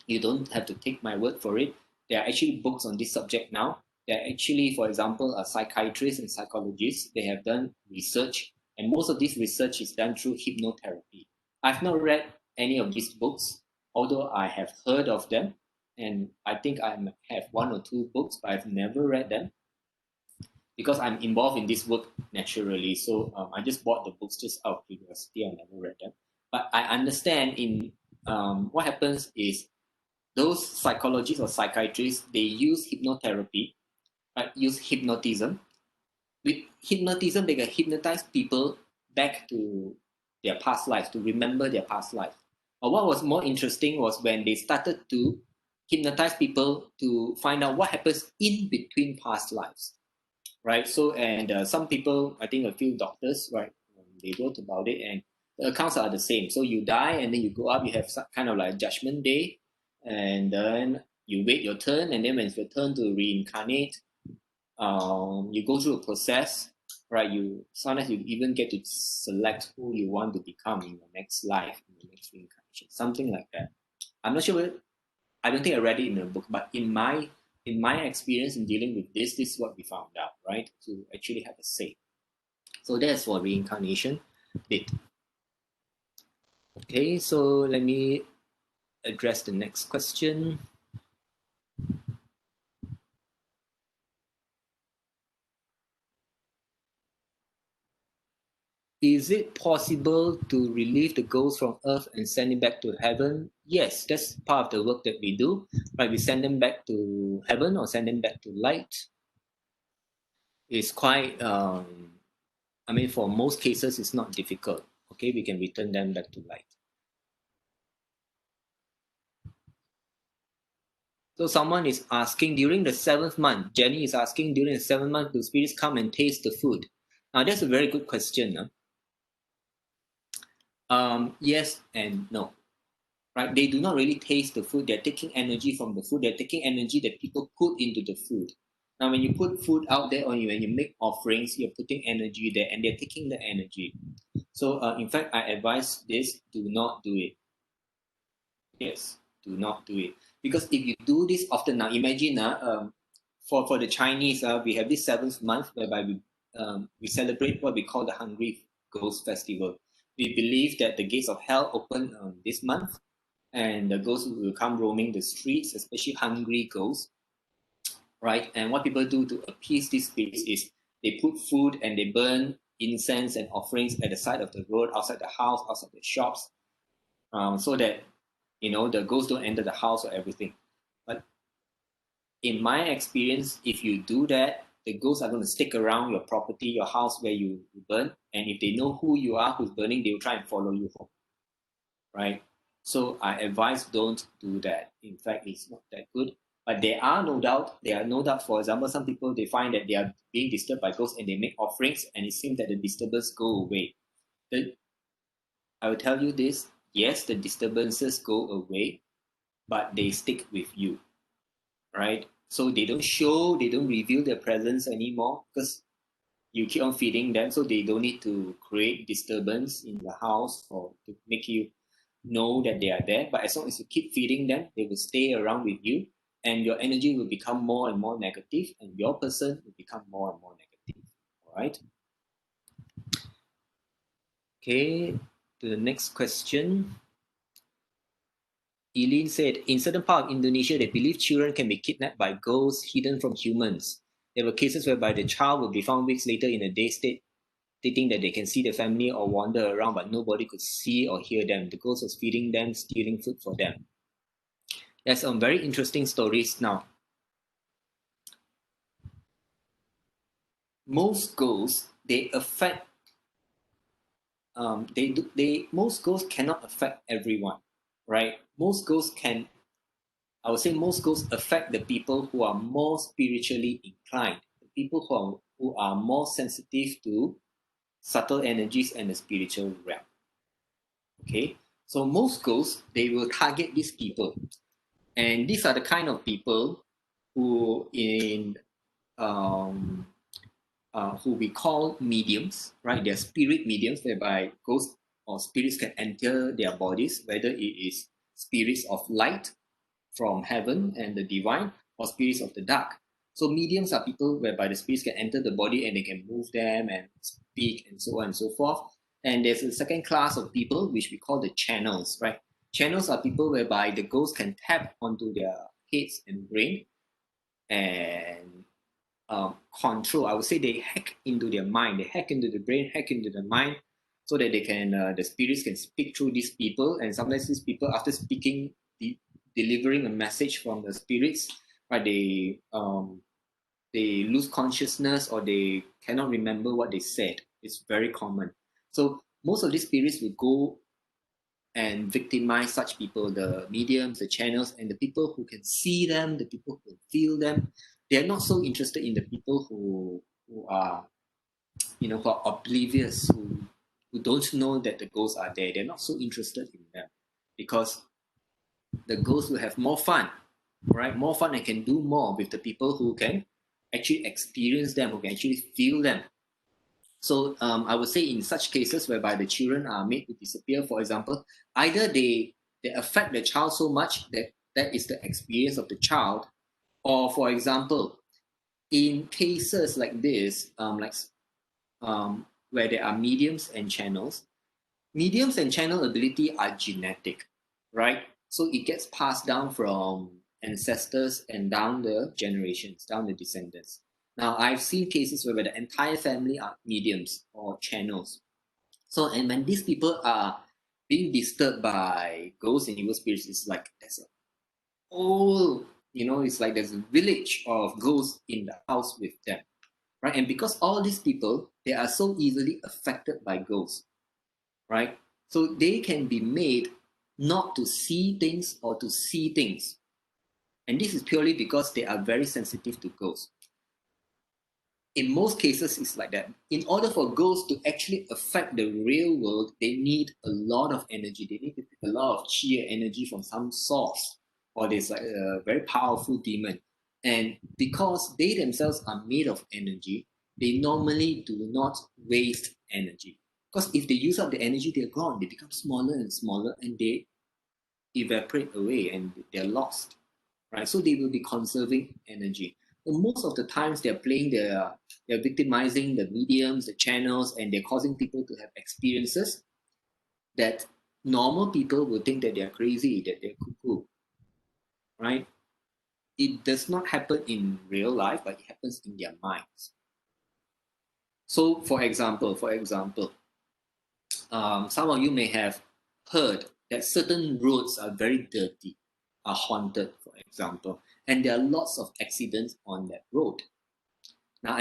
you don't have to take my word for it. There are actually books on this subject now. There are actually, for example, psychiatrists and psychologists. They have done research, and most of this research is done through hypnotherapy. I've not read any of these books, although I have heard of them, and I think I have one or two books, but I've never read them because I'm involved in this work naturally. So I just bought the books just out of curiosity. I never read them, but I understand in what happens is those psychologists or psychiatrists, they use hypnotherapy, right? Use hypnotism. With hypnotism, they can hypnotize people back to their past lives, to remember their past life. But what was more interesting was when they started to hypnotize people to find out what happens in between past lives, right? So, and some people, I think a few doctors, right, they wrote about it, and the accounts are the same. So you die, and then you go up, you have some kind of like judgment day, and then you wait your turn, and then when it's your turn to reincarnate, you go through a process, right? You sometimes you even get to select who you want to become in your next life, in the next reincarnation, something like that. I'm not sure. I don't think I read it in a book, but in my experience in dealing with this is what we found out, right? To actually have a say. So that's for reincarnation bit. Okay, so let me address the next question. Is it possible to relieve the ghosts from earth and send it back to heaven? Yes, that's part of the work that we do. Right, we send them back to heaven or send them back to light. It's quite, for most cases, it's not difficult. Okay, we can return them back to light. So someone is asking during the 7th month, Jenny is asking during the 7th month, do spirits come and taste the food? Now that's a very good question. Yes and no. Right? They do not really taste the food. They're taking energy from the food. They're taking energy that people put into the food. Now, when you put food out there, or when you make offerings, you're putting energy there, and they're taking the energy. So, in fact, I advise this: do not do it. Yes, do not do it, because if you do this often, now imagine, for the Chinese, we have this 7th month whereby we celebrate what we call the Hungry Ghost Festival. We believe that the gates of hell open this month, and the ghosts will come roaming the streets, especially hungry ghosts, right? And what people do to appease these spirits is they put food and they burn incense and offerings at the side of the road, outside the house, outside the shops, so that the ghosts don't enter the house or everything. But in my experience, if you do that, the ghosts are going to stick around your property, your house where you burn, and if they know who you are, who's burning, they will try and follow you home, right? So I advise don't do that. In fact, it's not that good. But there are no doubt, for example, some people, they find that they are being disturbed by ghosts and they make offerings and it seems that the disturbance go away. I will tell you this, yes, the disturbances go away, but they stick with you, right? So they don't reveal their presence anymore because you keep on feeding them, so they don't need to create disturbance in the house or to make you know that they are there. But as long as you keep feeding them, they will stay around with you, and your energy will become more and more negative, and your person will become more and more negative. All right. Okay. To the next question. Eileen said, in certain part of Indonesia, they believe children can be kidnapped by ghosts hidden from humans. There were cases whereby the child will be found weeks later in a day state, stating that they can see the family or wander around, but nobody could see or hear them. The ghost was feeding them, stealing food for them. There's some very interesting stories now. Most ghosts, they affect. Most ghosts cannot affect everyone, right? Most ghosts can. I would say most ghosts affect the people who are more spiritually inclined, the people who are more sensitive to subtle energies and the spiritual realm. Okay, so most ghosts, they will target these people, and these are the kind of people who um, who we call mediums, right? They're spirit mediums, whereby ghosts or spirits can enter their bodies, whether it is spirits of light from heaven and the divine, or spirits of the dark. So mediums are people whereby the spirits can enter the body and they can move them and speak and so on and so forth. And there's a second class of people which we call the channels, right? Channels are people whereby the ghost can tap onto their heads and brain and control. I would say they hack into their mind, they hack into the brain, hack into the mind, so that they can the spirits can speak through these people. And sometimes these people, after speaking, delivering a message from the spirits, right, they lose consciousness or they cannot remember what they said. It's very common. So most of these spirits will go and victimize such people, the mediums, the channels, and the people who can see them, the people who feel them. They're not so interested in the people who are, who are oblivious, who don't know that the ghosts are there. They're not so interested in them because the ghosts will have more fun, right? More fun and can do more with the people who can actually experience them, who can actually feel them. So I would say in such cases whereby the children are made to disappear, for example, either they affect the child so much that that is the experience of the child, or for example, in cases like this, where there are mediums and channel ability are genetic, right? So it gets passed down from ancestors and down the generations, down the descendants. Now, I've seen cases where the entire family are mediums or channels. So, and when these people are being disturbed by ghosts and evil spirits, it's like there's a whole, it's like there's a village of ghosts in the house with them, right? And because all these people, they are so easily affected by ghosts, right? So they can be made not to see things or to see things. And this is purely because they are very sensitive to ghosts. In most cases, it's like that. In order for ghosts to actually affect the real world, they need a lot of energy. They need a lot of chi energy from some source, or there's like a very powerful demon. And because they themselves are made of energy, they normally do not waste energy. Because if they use up the energy, they're gone. They become smaller and smaller, and they evaporate away, and they're lost. Right? So they will be conserving energy. So most of the times they're victimizing the mediums, the channels, and they're causing people to have experiences that normal people would think that they're crazy, that they're cuckoo, right? It does not happen in real life, but it happens in their minds. So, for example, some of you may have heard that certain roads are very dirty, are haunted, for example, and there are lots of accidents on that road. Now,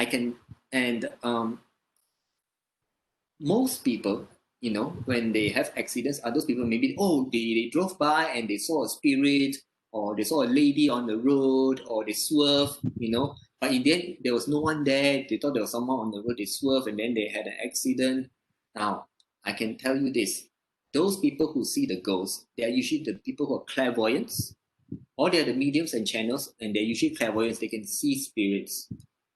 most people, when they have accidents, are those people maybe, they drove by and they saw a spirit, or they saw a lady on the road, or they swerved, but in the end, there was no one there. They thought there was someone on the road, they swerved, and then they had an accident. Now, I can tell you this. Those people who see the ghosts, they are usually the people who are clairvoyants, or they are the mediums and channels, and they're usually clairvoyants. They can see spirits,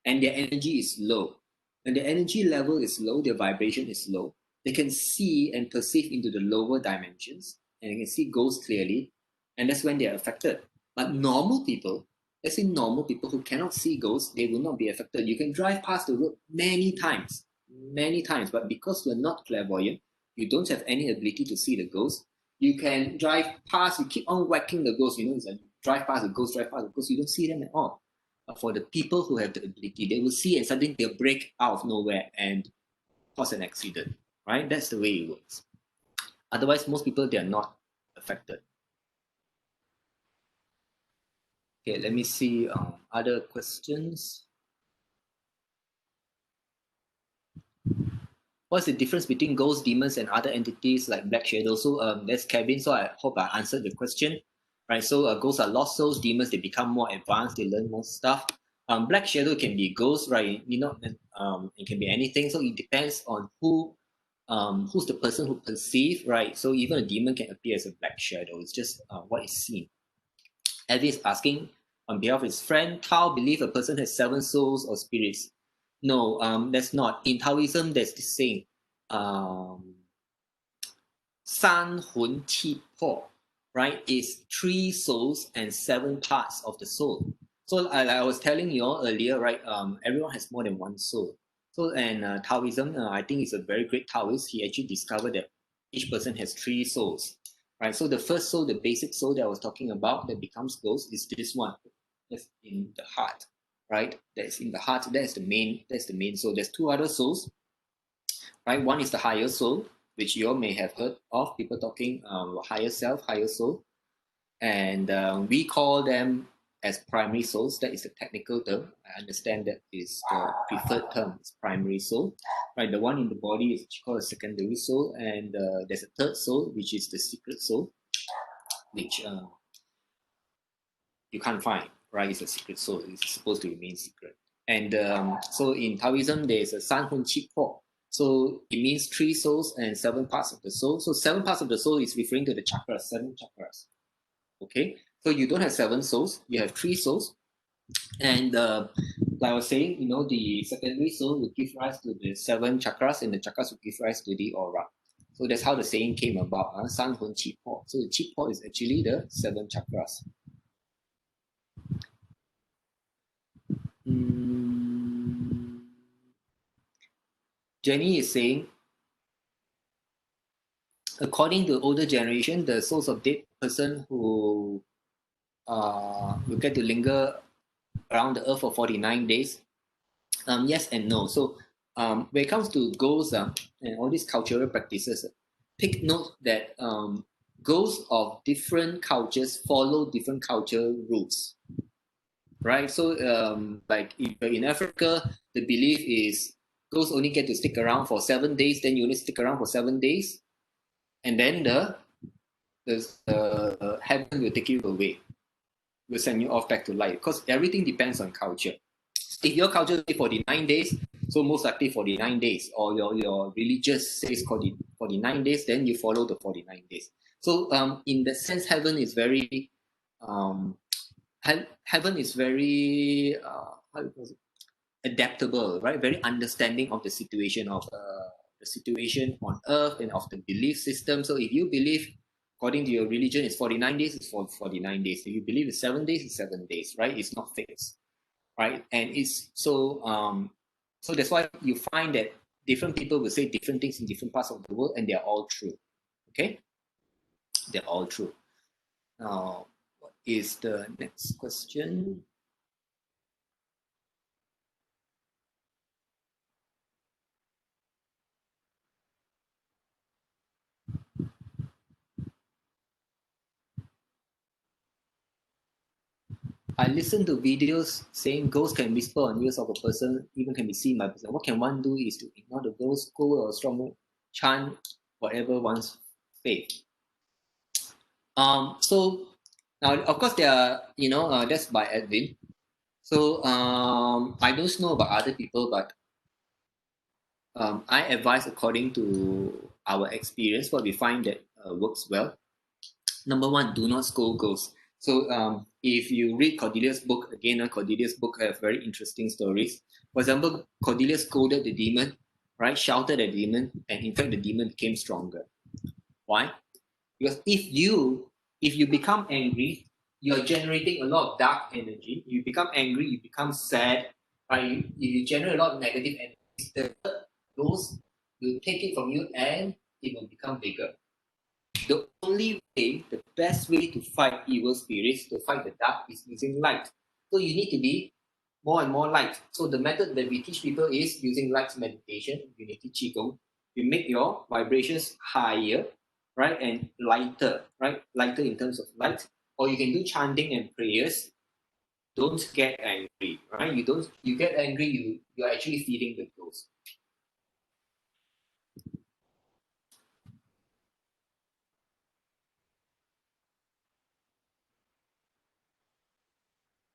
and their energy is low. When the energy level is low, their vibration is low. They can see and perceive into the lower dimensions, and they can see ghosts clearly, and that's when they are affected. But normal people, let's say normal people who cannot see ghosts, they will not be affected. You can drive past the road many times, but because you're not clairvoyant, you don't have any ability to see the ghost. You can drive past, you keep on whacking the ghost, it's like drive past the ghost, you don't see them at all. But for the people who have the ability, they will see and suddenly they'll break out of nowhere and cause an accident, right? That's the way it works. Otherwise, most people, they are not affected. Okay, let me see other questions. What's the difference between ghosts, demons, and other entities like black shadows? So that's Kevin. So I hope I answered the question. Right. So ghosts are lost souls. Demons, they become more advanced. They learn more stuff. Black shadow can be ghosts, right? It can be anything. So it depends on who's the person who perceives, right? So even a demon can appear as a black shadow. It's just what is seen. Eddie is asking on behalf of his friend, Tao believe a person has 7 souls or spirits. No, that's not. In Taoism, there's this saying, 三魂七魄, right? Is 3 souls and 7 parts of the soul. So like I was telling you all earlier, right? Everyone has more than 1 soul. So and Taoism, I think is a very great Taoist. He actually discovered that each person has 3 souls, right? So the first soul, the basic soul that I was talking about that becomes ghost is this one. That's in the heart, right? That's in the heart. That's the main soul. There's 2 other souls, right? One is the higher soul, which you all may have heard of people talking higher self, higher soul, and we call them as primary souls. That is the technical term. I understand that is the preferred term. It's primary soul, right? The one in the body is called a secondary soul, and there's a third soul, which is the secret soul, which you can't find, right? It's a secret soul. It's supposed to remain secret. And so in Taoism, there's a 三魂七魄. So it means 3 souls and 7 parts of the soul. So 7 parts of the soul is referring to the chakras, 7 chakras. Okay, so you don't have 7 souls, you have 3 souls. And like I was saying, the secondary soul will give rise to the 7 chakras, and the chakras will give rise to the aura. So that's how the saying came about, 三魂七魄. So the 七魄 is actually the 7 chakras. Jenny is saying, according to older generation, the souls of dead person who will get to linger around the earth for 49 days. Yes and no. So when it comes to ghosts and all these cultural practices, take note that ghosts of different cultures follow different cultural rules. Right? So like if in Africa, the belief is ghosts only get to stick around for 7 days, then you only stick around for 7 days, and then the heaven will take you away. will send you off back to light, because everything depends on culture. If your culture is 49 days, so most likely 49 days, or your religious says 49 days, then you follow the 49 days. So in that sense, heaven is very heaven is very adaptable, right? Very understanding of the situation on earth and of the belief system. So if you believe according to your religion it's 49 days, it's for 49 days. If you believe it's 7 days, it's 7 days, right? It's not fixed, right? And it's so that's why you find that different people will say different things in different parts of the world, and they're all true. Okay, they're all true. Now, what is the next question? I listen to videos saying ghosts can whisper on ears of a person, even can be seen by a person. What can one do is to ignore the ghost, go or strong chant whatever one's faith. So now, of course, there are, that's by Edwin. So I don't know about other people, but I advise according to our experience, what we find that works well. Number one, do not scold ghosts. So if you read Cordelia's book, again, Cordelia's book have very interesting stories. For example, Cordelia scolded the demon, right? Shouted at the demon, and in fact, the demon became stronger. Why? Because if you become angry, you're generating a lot of dark energy. You become angry, you become sad, right? You generate a lot of negative energy. The ghost will take it from you and it will become bigger. The only way, the best way to fight evil spirits, to fight the dark, is using light. So you need to be more and more light. So the method that we teach people is using light meditation, unity qigong. You make your vibrations higher, right, and lighter, right? Lighter in terms of light. Or you can do chanting and prayers. Don't get angry, right? You get angry, you're actually feeding the ghost.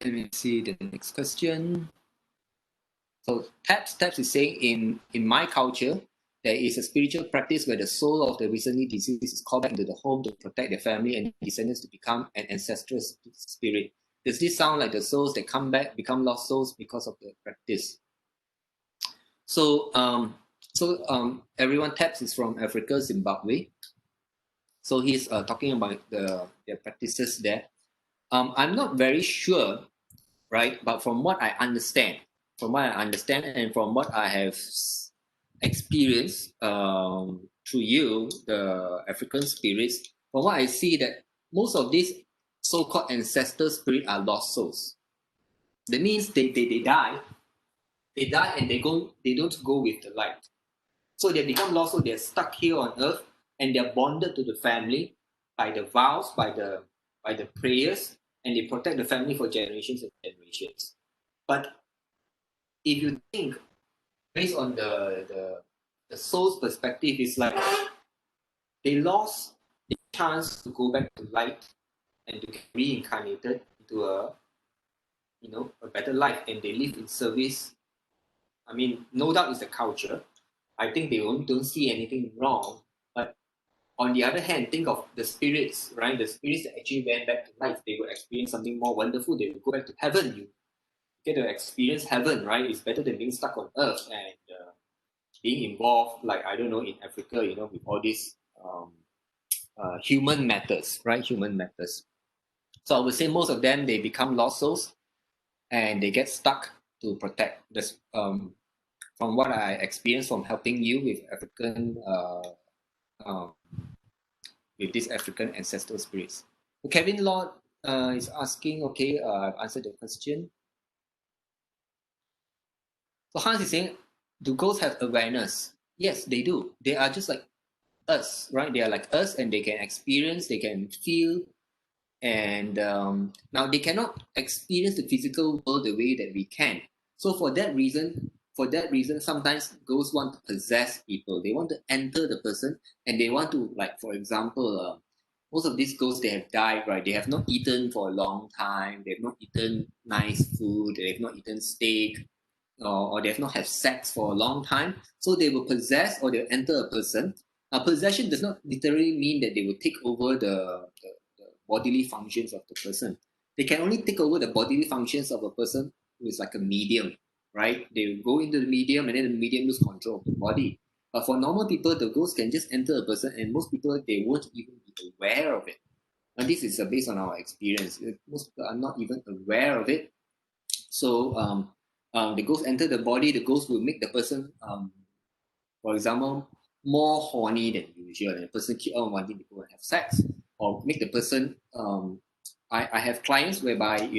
Let me see the next question. So taps is saying in my culture, there is a spiritual practice where the soul of the recently deceased is called back into the home to protect their family and descendants to become an ancestral spirit. Does this sound like the souls that come back become lost souls because of the practice? So everyone taps is from Africa, Zimbabwe. So he's talking about their practices there. I'm not very sure, right? But from what I understand, and from what I have experienced through you, the African spirits, from what I see, that most of these so-called ancestor spirits are lost souls. That means they die, and they don't go with the light. So they become lost, so they're stuck here on earth, and they're bonded to the family by the vows, by the prayers, and they protect the family for generations and generations. But if you think based on the soul's perspective, it's like they lost the chance to go back to light and to get reincarnated into a better life, and they live in service. I mean, no doubt it's the culture. I think they don't see anything wrong. But on the other hand, think of the spirits, right? The spirits that actually went back to life, they will experience something more wonderful. They will go back to heaven. You get to experience heaven, right? It's better than being stuck on earth and being involved, like, I don't know, in Africa, with all these human matters, right? Human matters. So I would say most of them, they become lost souls and they get stuck to protect this. From what I experienced from helping you with African, with these African ancestral spirits. So Kevin Lord is asking, okay, I've answered the question. So Hans is saying, do ghosts have awareness? Yes, they do. They are just like us, right? They are like us, and they can experience, they can feel, and now they cannot experience the physical world the way that we can. So for that reason, sometimes ghosts want to possess people. They want to enter the person, and they want to, like, for example, most of these ghosts, they have died, right? They have not eaten for a long time. They have not eaten nice food. They have not eaten steak, or they have not had sex for a long time. So they will possess or they'll enter a person. Now, possession does not literally mean that they will take over the bodily functions of the person. They can only take over the bodily functions of a person who is like a medium, right? They will go into the medium and then the medium lose control of the body. But for normal people, the ghost can just enter a person, and most people, they won't even be aware of it. And this is based on our experience. Most people are not even aware of it. So the ghost enter the body. The ghost will make the person, for example, more horny than usual, and the person keep on wanting to go and have sex, or make the person. I have clients whereby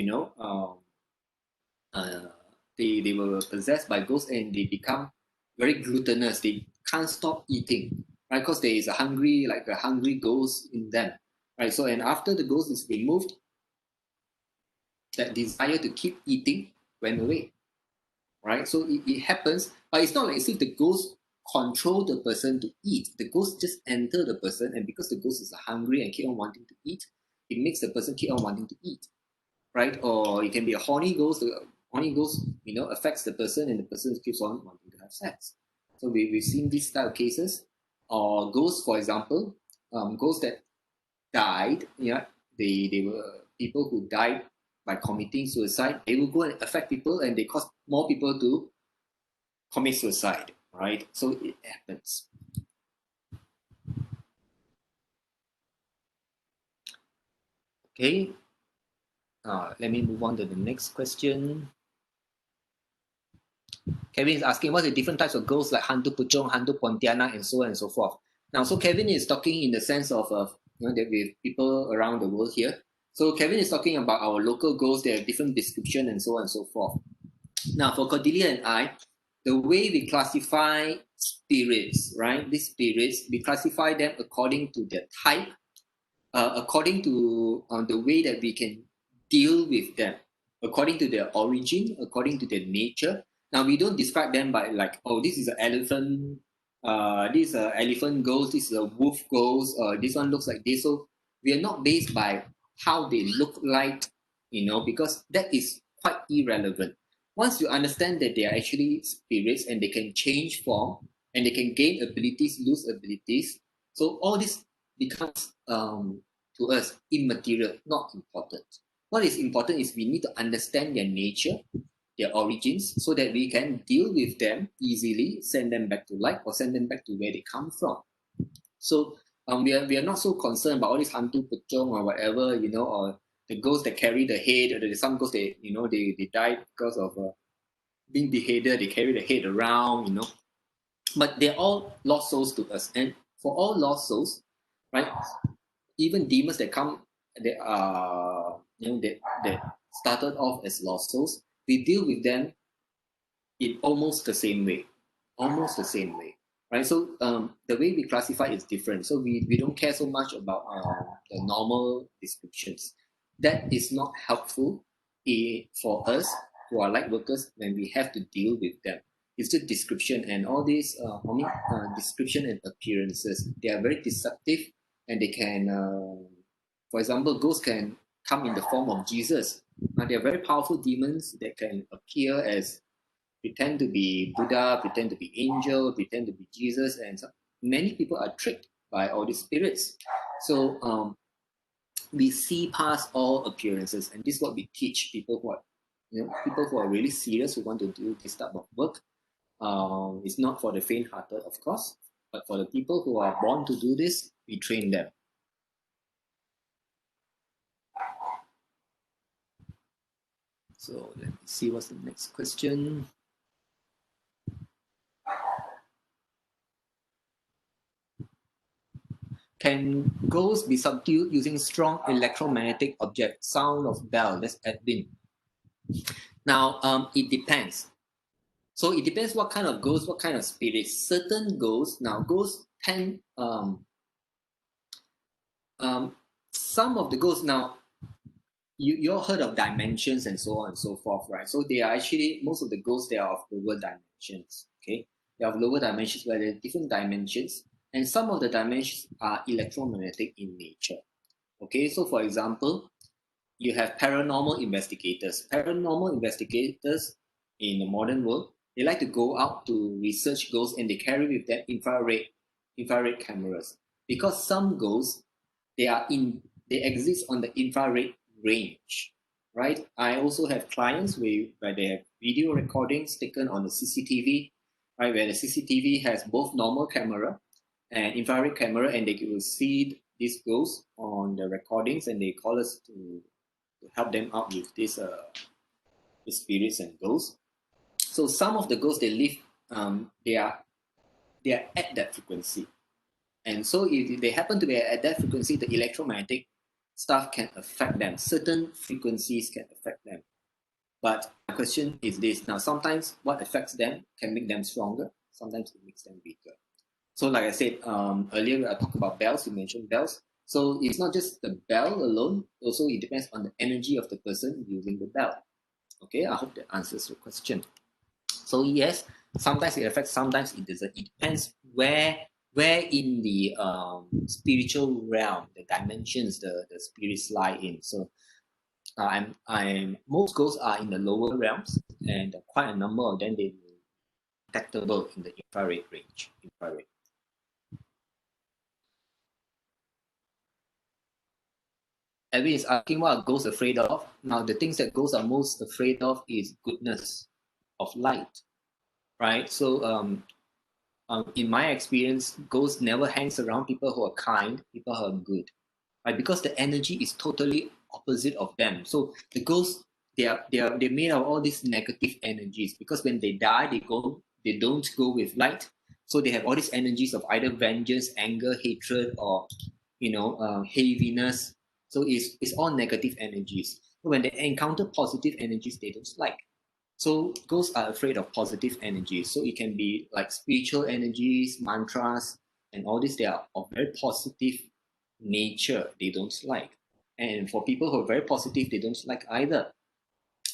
uh, they were possessed by ghosts and they become very gluttonous. They can't stop eating, right? Because there is a hungry ghost in them, right? So, and after the ghost is removed, that desire to keep eating went away, right? So it happens, but it's not like as if the ghost control the person to eat. The ghost just enter the person, and because the ghost is hungry and keep on wanting to eat, it makes the person keep on wanting to eat, right? Or it can be a horny ghost. The horny ghost, affects the person, and the person keeps on wanting to have sex. So we've seen these type of cases. Or ghosts, for example, ghosts that died, yeah, they were people who died by committing suicide. They will go and affect people, and they cause more people to commit suicide, right? So it happens. Okay, let me move on to the next question. Kevin is asking, what's the different types of ghosts like Hantu Puchong, Hantu Pontianak, and so on and so forth. Now, so Kevin is talking in the sense of that we have people around the world here. So Kevin is talking about our local ghosts. They have different description and so on and so forth. Now, for Cordelia and I, the way we classify spirits, right? These spirits, we classify them according to their type, according to the way that we can deal with them, according to their origin, according to their nature. Now, we don't describe them by like, oh, this is an elephant, this is an elephant ghost, this is a wolf ghost, this one looks like this. So we are not based by how they look like, because that is quite irrelevant. Once you understand that they are actually spirits and they can change form and they can gain abilities, lose abilities, so all this becomes to us immaterial, not important. What is important is we need to understand their nature, their origins, so that we can deal with them easily, send them back to light, or send them back to where they come from. So we are not so concerned about all this hantu pocong or whatever, or the ghosts that carry the head, or some ghosts they died because of being beheaded, they carry the head around, but they're all lost souls to us. And for all lost souls, right, even demons that come, that are that started off as lost souls, we deal with them in almost the same way, right? So the way we classify is different. So we don't care so much about the normal descriptions. That is not helpful for us who are light workers when we have to deal with them. It's just description, and all these description and appearances, they are very deceptive, and they can, for example, ghosts can come in the form of Jesus. They are very powerful demons that can appear as, pretend to be Buddha, pretend to be angel, pretend to be Jesus, and so many people are tricked by all these spirits. So we see past all appearances, and this is what we teach people who are, people who are really serious, who want to do this type of work. It's not for the faint-hearted, of course, but for the people who are born to do this, we train them. So let me see what's the next question. Can ghosts be subdued using strong electromagnetic objects? Sound of bell. That's Edwin. Now, it depends. So it depends what kind of ghost, what kind of spirits. Certain ghosts, now ghosts tend, some of the ghosts, now, you all heard of dimensions and so on and so forth, right? So they are actually, most of the ghosts, they are of lower dimensions, okay? They are of lower dimensions where there are different dimensions, and some of the dimensions are electromagnetic in nature. Okay, so for example, you have paranormal investigators. Paranormal investigators in the modern world, they like to go out to research ghosts and they carry with them infrared cameras because some ghosts they exist on the infrared range, right? I also have clients where they have video recordings taken on the CCTV, right? Where the CCTV has both normal camera and infrared camera, and they will see these ghosts on the recordings, and they call us to help them out with these spirits and ghosts. So some of the ghosts they live, they are at that frequency, and so if they happen to be at that frequency, the electromagnetic stuff can affect them. Certain frequencies can affect them. But my question is this: now, sometimes what affects them can make them stronger. Sometimes it makes them weaker. So, like I said earlier, I talked about bells. You mentioned bells. So it's not just the bell alone. Also, it depends on the energy of the person using the bell. Okay, I hope that answers your question. So yes, sometimes it affects, sometimes it doesn't. It depends where in the spiritual realm, the dimensions, the spirits lie in. So I'm most ghosts are in the lower realms, and quite a number of them they will detectable in the infrared range. Infrared. Edwin is asking what are ghosts afraid of. Now the things that ghosts are most afraid of is goodness, of light, right? So in my experience, ghosts never hangs around people who are kind, people who are good, right? Because the energy is totally opposite of them. So the ghosts, they're made of all these negative energies. Because when they die, they don't go with light. So they have all these energies of either vengeance, anger, hatred, or heaviness. So it's all negative energies. So when they encounter positive energies, they don't like. So ghosts are afraid of positive energies. So it can be like spiritual energies, mantras, and all this. They are of very positive nature. They don't like. And for people who are very positive, they don't like either.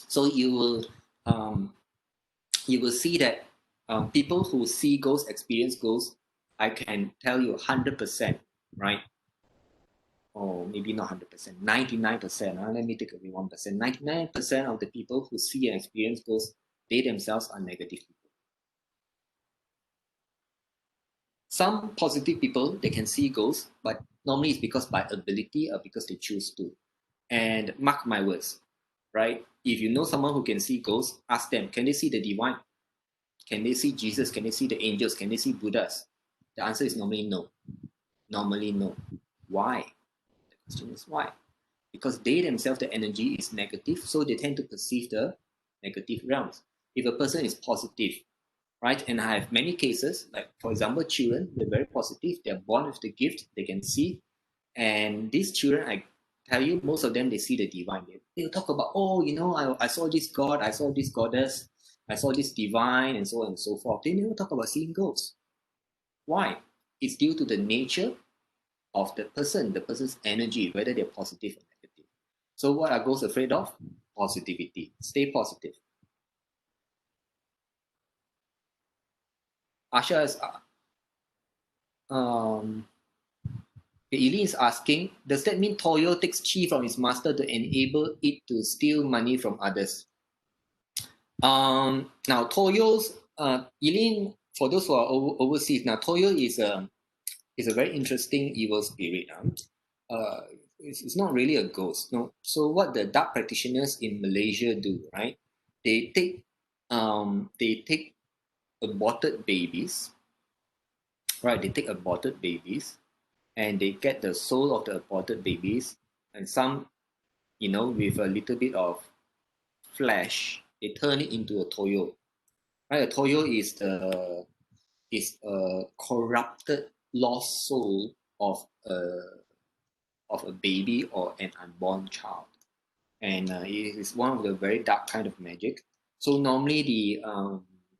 So you will see that people who see ghosts, experience ghosts, I can tell you 100%, right? Or maybe not 100%, 99%. Let me take away 1%. 99% of the people who see and experience ghosts, they themselves are negative people. Some positive people, they can see ghosts, but normally it's because by ability or because they choose to. And mark my words, right? If you know someone who can see ghosts, ask them, can they see the divine? Can they see Jesus? Can they see the angels? Can they see Buddhas? The answer is normally no. Normally no. Why? The question is why? Because they themselves, the energy is negative, so they tend to perceive the negative realms. If a person is positive, right, and I have many cases, like for example, children, they're very positive, they're born with the gift, they can see, and these children, I tell you, most of them, they see the divine. They'll talk about, oh, I saw this god, I saw this goddess, I saw this divine, and so on and so forth. They never talk about seeing ghosts. Why? It's due to the nature of the person's energy, whether they're positive or negative. So what are ghosts afraid of? Positivity. Stay positive. Asha is Eileen is asking, does that mean Toyo takes chi from his master to enable it to steal money from others? Now Toyo's Eileen, for those who are overseas, now Toyo is a very interesting evil spirit. It's not really a ghost. No. So what the dark practitioners in Malaysia do, right? They take aborted babies, right? They take aborted babies, and they get the soul of the aborted babies, and some, with a little bit of flesh, they turn it into a toyo. Right? A toyo is a corrupted, lost soul of a baby or an unborn child, and it is one of the very dark kind of magic. So normally the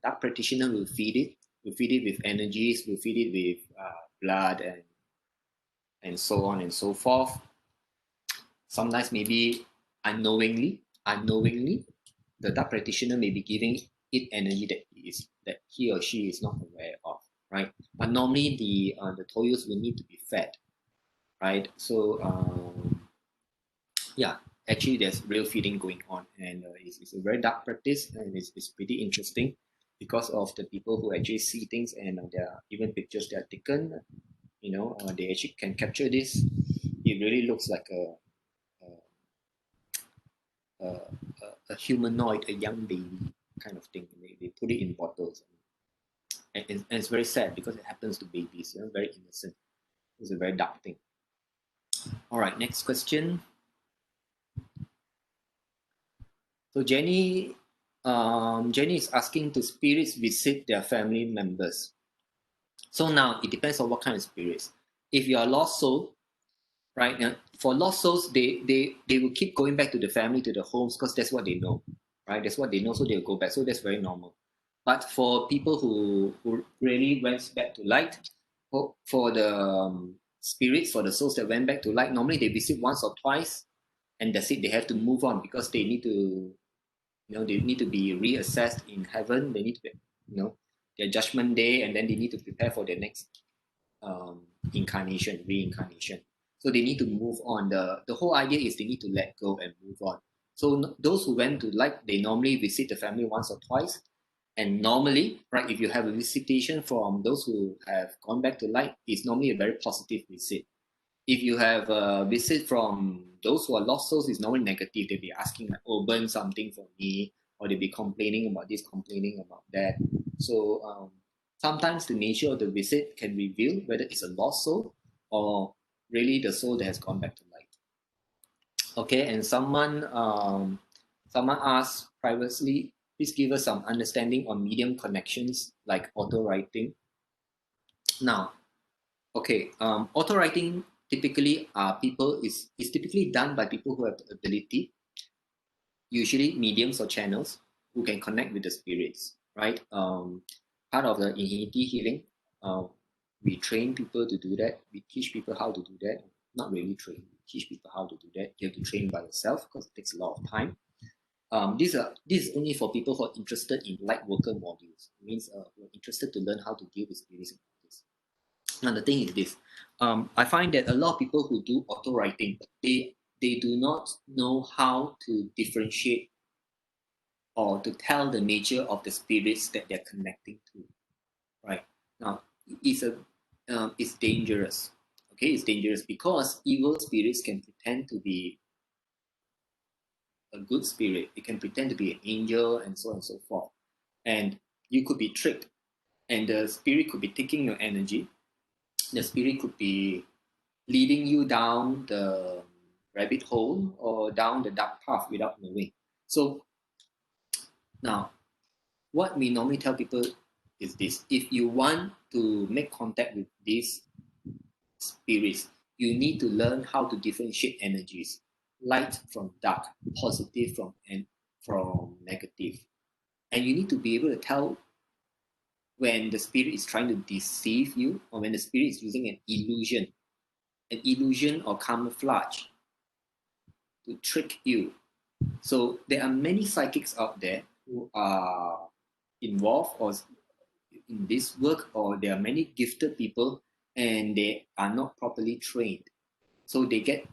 dark practitioner will feed it with energies, will feed it with blood and so on and so forth. Sometimes maybe unknowingly, the dark practitioner may be giving it energy that he or she is not aware of, right? But normally the toyos will need to be fed, right? So yeah, actually there's real feeding going on, and it's a very dark practice, and it's pretty interesting because of the people who actually see things, and there are even pictures that are taken. They actually can capture this. It really looks like a, a humanoid, a young baby kind of thing. They put it in bottles, and it's very sad because it happens to babies. Very innocent. It's a very dark thing. All right, next question. So Jenny is asking, to spirits visit their family members? So now it depends on what kind of spirits. If you are a lost soul, right? Now, for lost souls, they will keep going back to the family, to the homes, because that's what they know, right? That's what they know, so they'll go back. So that's very normal. But for people who really went back to light, for the spirits, for the souls that went back to light, normally they visit once or twice, and that's it. They have to move on because they need to, they need to be reassessed in heaven. They need to be, their judgment day, and then they need to prepare for their next um, reincarnation. So they need to move on. The whole idea is they need to let go and move on. So those who went to light, they normally visit the family once or twice. And normally, right, if you have a visitation from those who have gone back to light, it's normally a very positive visit. If you have a visit from those who are lost souls, it's normally negative. They'll be asking like, "Oh, burn something for me," or they'll be complaining about this, complaining about that. So sometimes the nature of the visit can reveal whether it's a lost soul or really the soul that has gone back to light. Okay, and someone asked privately, please give us some understanding on medium connections like auto writing. Now, okay, auto writing typically is typically done by people who have the ability, usually mediums or channels, who can connect with the spirits, right? Part of the infinity healing, uh, we train people to do that. We teach people how to do that. Not really train. We teach people how to do that. You have to train by yourself because it takes a lot of time. This is only for people who are interested in light worker modules. It means who are interested to learn how to deal with spirits and this. Now the thing is this, I find that a lot of people who do auto writing, they do not know how to differentiate or to tell the nature of the spirits that they're connecting to. Right now, it's dangerous. Okay, it's dangerous because evil spirits can pretend to be a good spirit. It can pretend to be an angel and so on and so forth, and you could be tricked, and the spirit could be taking your energy. The spirit could be leading you down the rabbit hole or down the dark path without knowing. So now, what we normally tell people is this: if you want to make contact with these spirits, you need to learn how to differentiate energies, light from dark, positive from negative, and you need to be able to tell when the spirit is trying to deceive you or when the spirit is using an illusion or camouflage to trick you. So there are many psychics out there who are involved or in this work, or there are many gifted people and they are not properly trained. So they get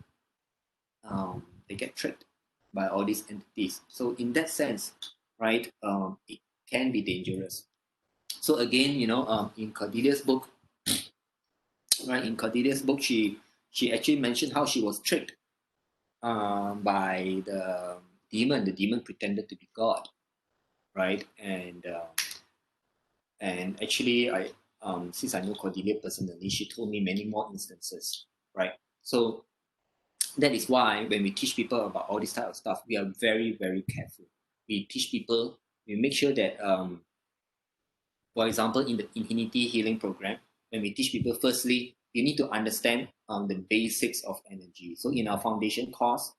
tricked by all these entities. So in that sense, right, it can be dangerous. So again, in Cordelia's book, right, in Cordelia's book, she actually mentioned how she was tricked by the demon. The demon pretended to be God, right? And actually, since I know Cordelia personally, she told me many more instances, right? So that is why when we teach people about all this type of stuff, we are very, very careful. We teach people, we make sure that, for example, in the Infinity Healing Program, when we teach people, firstly, you need to understand the basics of energy. So in our foundation course,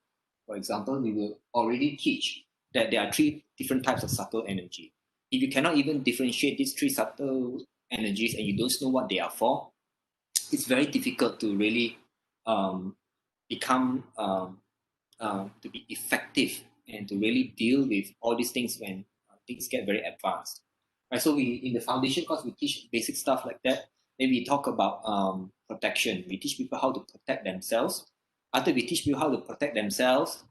for example, we will already teach that there are three different types of subtle energy. If you cannot even differentiate these three subtle energies and you don't know what they are for, it's very difficult to really um, become to be effective and to really deal with all these things when things get very advanced. Right. So we in the foundation course we teach basic stuff like that. Then we talk about protection. We teach people how to protect themselves After we teach people how to protect themselves,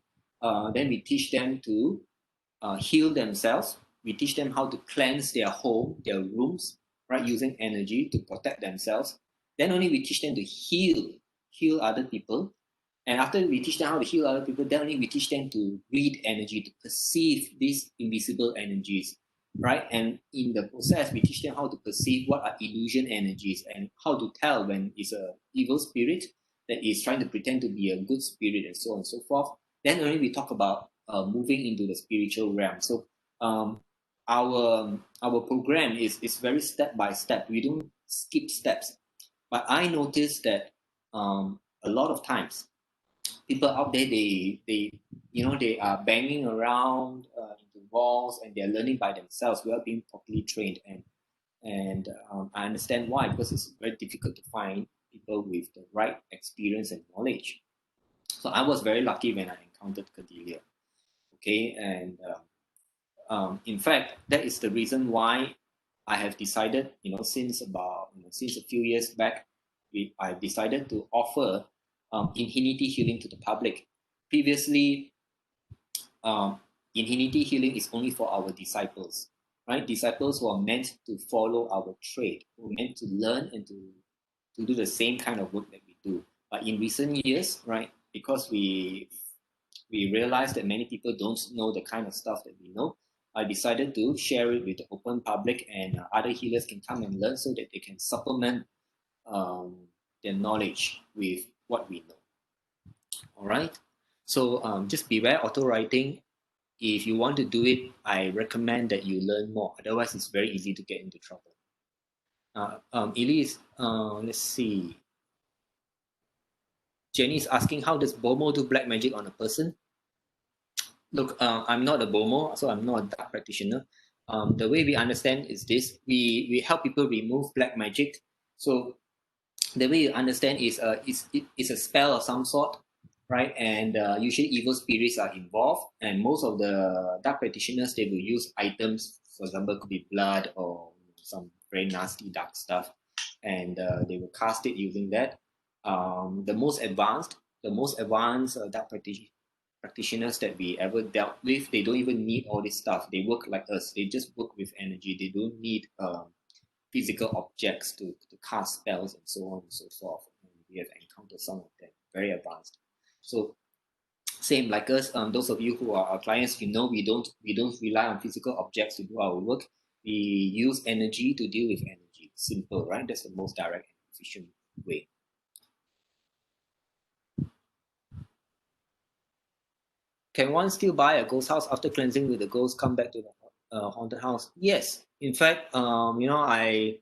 then we teach them to heal themselves. We teach them how to cleanse their home, their rooms, right, using energy to protect themselves. Then only we teach them to heal other people. And after we teach them how to heal other people, then only we teach them to read energy, to perceive these invisible energies, right? And in the process, we teach them how to perceive what are illusion energies and how to tell when it's a evil spirit that is trying to pretend to be a good spirit and so on and so forth. Then only we talk about moving into the spiritual realm. So our program is very step by step. We don't skip steps. But I noticed that a lot of times people out there they are banging around into walls and they're learning by themselves without being properly trained, and I understand why, because it's very difficult to find people with the right experience and knowledge. So I was very lucky when I encountered Cordelia. Okay, and in fact that is the reason why I have decided, since a few years back, I decided to offer infinity healing to the public. Previously, infinity healing is only for our disciples, right? Disciples who are meant to follow our trade, who are meant to learn and to do the same kind of work that we do. But in recent years, right, because we realized that many people don't know the kind of stuff that we know, I decided to share it with the open public, and other healers can come and learn so that they can supplement um, their knowledge with what we know. All right. So just beware auto writing. If you want to do it, I recommend that you learn more. Otherwise, it's very easy to get into trouble. Elise, let's see. Jenny is asking, how does Bomo do black magic on a person? Look, I'm not a Bomo, so I'm not a dark practitioner. The way we understand is this: we help people remove black magic. So the way you understand is it's a spell of some sort, right? And usually evil spirits are involved, and most of the dark practitioners, they will use items. For example, could be blood or some very nasty dark stuff, and they will cast it using that. The most advanced dark practitioners that we ever dealt with, they don't even need all this stuff. They work like us. They just work with energy. They don't need physical objects to cast spells and so on and so forth. And we have encountered some of them, very advanced. So same like us, those of you who are our clients, we don't rely on physical objects to do our work. We use energy to deal with energy. Simple, right? That's the most direct and efficient way. Can one still buy a ghost house after cleansing with the ghost come back to the haunted house? Yes. In fact, I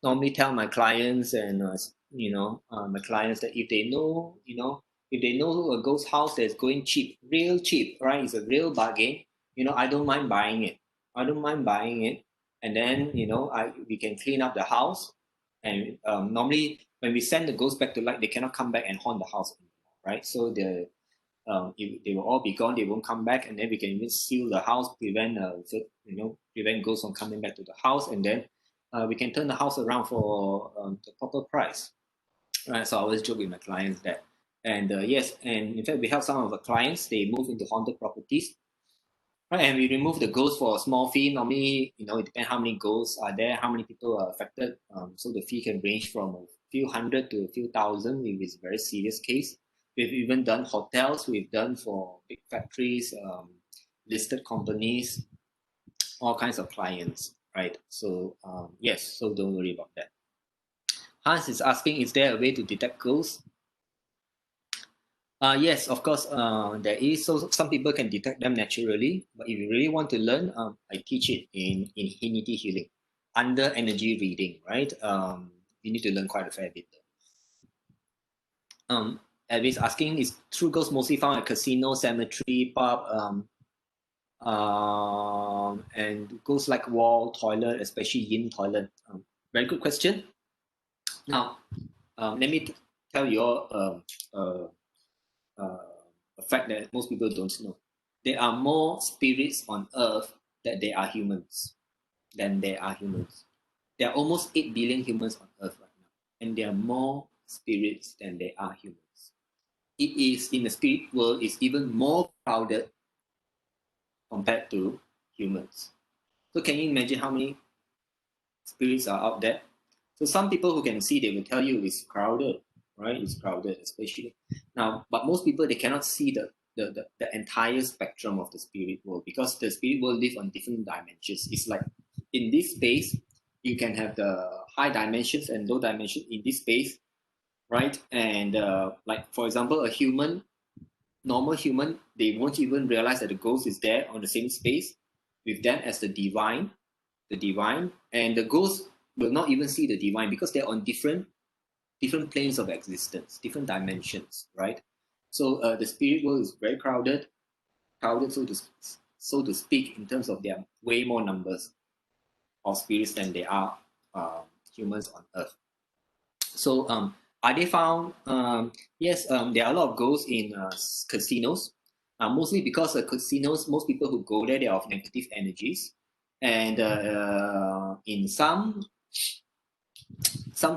normally tell my clients and my clients that if they know a ghost house that's going cheap, real cheap, right? It's a real bargain. I don't mind buying it. I don't mind buying it, and then we can clean up the house, and normally when we send the ghost back to light, they cannot come back and haunt the house anymore, right? So if they will all be gone, they won't come back, and then we can even seal the house, prevent ghosts from coming back to the house, and then we can turn the house around for the proper price. Right, so I always joke with my clients that, and yes, and in fact, we have some of the clients, they move into haunted properties, right, and we remove the ghosts for a small fee. Normally, it depends how many ghosts are there, how many people are affected. So the fee can range from a few hundred to a few thousand if it's a very serious case. We've even done hotels. We've done for big factories, listed companies, all kinds of clients, right? So yes, so don't worry about that. Hans is asking, is there a way to detect ghosts? Yes, of course, there is. So some people can detect them naturally, but if you really want to learn, I teach it in infinity healing under energy reading, right? You need to learn quite a fair bit. Elvis asking, is true ghosts mostly found at casino, cemetery, pub, and ghosts like wall, toilet, especially yin toilet? Very good question. Now, let me tell you all a fact that most people don't know. There are more spirits on earth than there are humans. There are almost 8 billion humans on earth right now. And there are more spirits than there are humans. it is in the spirit world is even more crowded compared to humans. So can you imagine how many spirits are out there? So some people who can see, they will tell you it's crowded, right? It's crowded, especially now. But most people, they cannot see the entire spectrum of the spirit world, because the spirit world live on different dimensions. It's like in this space, you can have the high dimensions and low dimension in this space, right? And like for example, a human, normal human, they won't even realize that the ghost is there on the same space with them as the divine, and the ghost will not even see the divine because they're on different planes of existence, different dimensions, right? So the spirit world is very crowded, so to speak, in terms of there are way more numbers of spirits than there are humans on Earth. So are they found? Yes, there are a lot of ghosts in casinos, mostly because casinos, most people who go there, they are of negative energies, and in some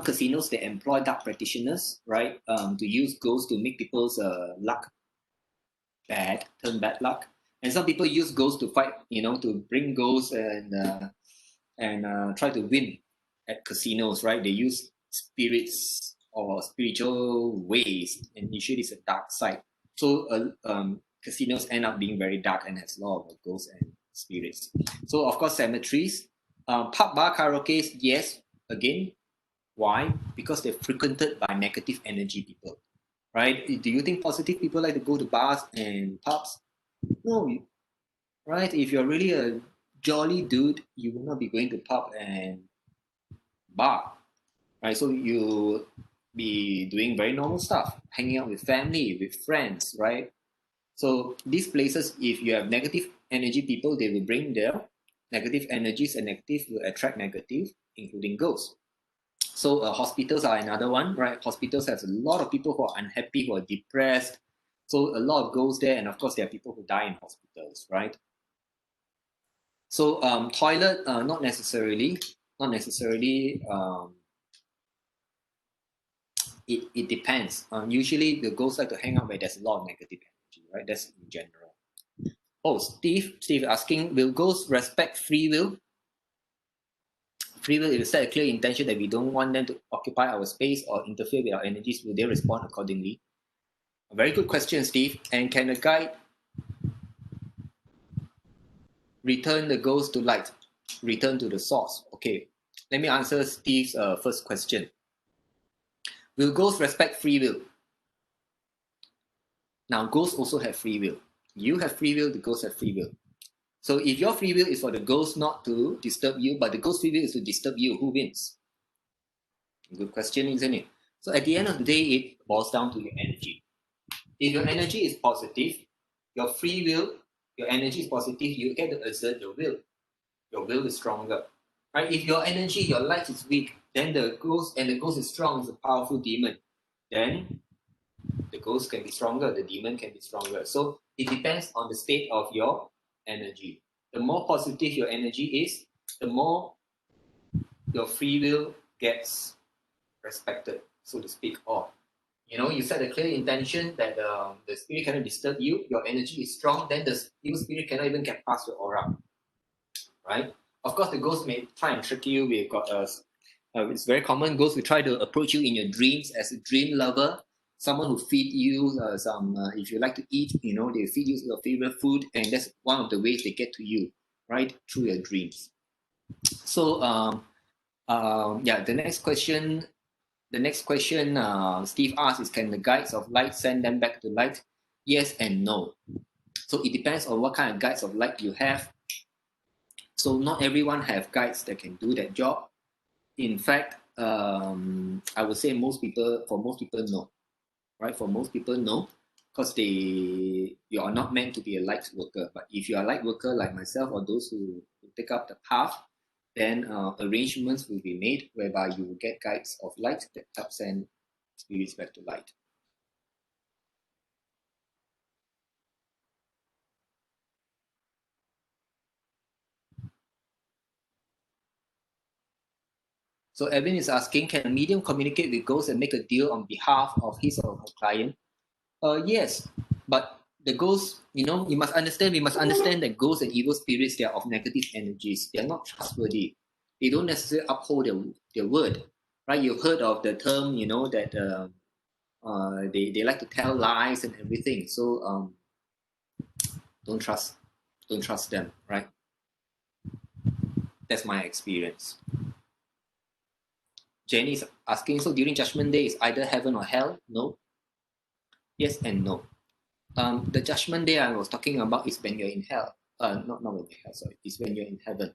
casinos, they employ dark practitioners, right, to use ghosts to make people's luck bad, turn bad luck. And some people use ghosts to fight, to bring ghosts and try to win at casinos, right? They use spirits or spiritual ways, and usually it's a dark side. So casinos end up being very dark and has a lot of ghosts and spirits. So of course, cemeteries, pub, bar, karaoke, yes. Again, why? Because they're frequented by negative energy people, right? Do you think positive people like to go to bars and pubs? No, right? If you're really a jolly dude, you will not be going to pub and bar, right? So you be doing very normal stuff, hanging out with family, with friends, right? So these places, if you have negative energy people, they will bring their negative energies, and negative will attract negative, including ghosts. So hospitals are another one, right? Hospitals have a lot of people who are unhappy, who are depressed. So a lot of goes there, and of course there are people who die in hospitals, right? So toilet, not necessarily, not necessarily. It depends. Usually the ghosts like to hang out where there's a lot of negative energy, right? That's in general. Oh, Steve asking, will ghosts respect free will? Free will is set a clear intention that we don't want them to occupy our space or interfere with our energies. Will they respond accordingly? A very good question, Steve. And can a guide return the ghost to light, return to the source? Okay, let me answer Steve's first question. Will ghosts respect free will? Now, ghosts also have free will. You have free will, the ghosts have free will. So if your free will is for the ghost not to disturb you, but the ghost free will is to disturb you, who wins? Good question, isn't it? So at the end of the day, it boils down to your energy. If your energy is positive, your free will, your energy is positive, you get to exert your will. Your will is stronger. Right? If your energy, your light is weak, then the ghost is strong, is a powerful demon. Then the ghost can be stronger, the demon can be stronger. So it depends on the state of your energy. The more positive your energy is, the more your free will gets respected, so to speak. Or you set a clear intention that the spirit cannot disturb you, your energy is strong, then the evil spirit cannot even get past your aura, right? Of course, the ghost may try and trick you. We've got it's very common. Ghosts will try to approach you in your dreams as a dream lover, someone who feed you some. If you like to eat, they feed you your favorite food, and that's one of the ways they get to you, right, through your dreams. So yeah, the next question. Steve asks is, can the guides of light send them back to light? Yes and no. So it depends on what kind of guides of light you have. So not everyone have guides that can do that job. In fact, I would say most people, no, right? For most people, no, because you are not meant to be a light worker. But if you are a light worker like myself or those who take up the path, then arrangements will be made whereby you will get guides of light that help send spirits back to light. So Evan is asking, can a medium communicate with ghosts and make a deal on behalf of his or her client? Yes, but the ghosts, you know, we must understand that ghosts and evil spirits, they are of negative energies. They are not trustworthy. They don't necessarily uphold their word, right? You've heard of the term, you know, that they like to tell lies and everything. So don't trust don't trust them, right? That's my experience. Jenny is asking, so during Judgment Day is either heaven or hell? No. Yes and no. The Judgment Day I was talking about is when you're in hell. Not when you're in hell, sorry. It's when you're in heaven,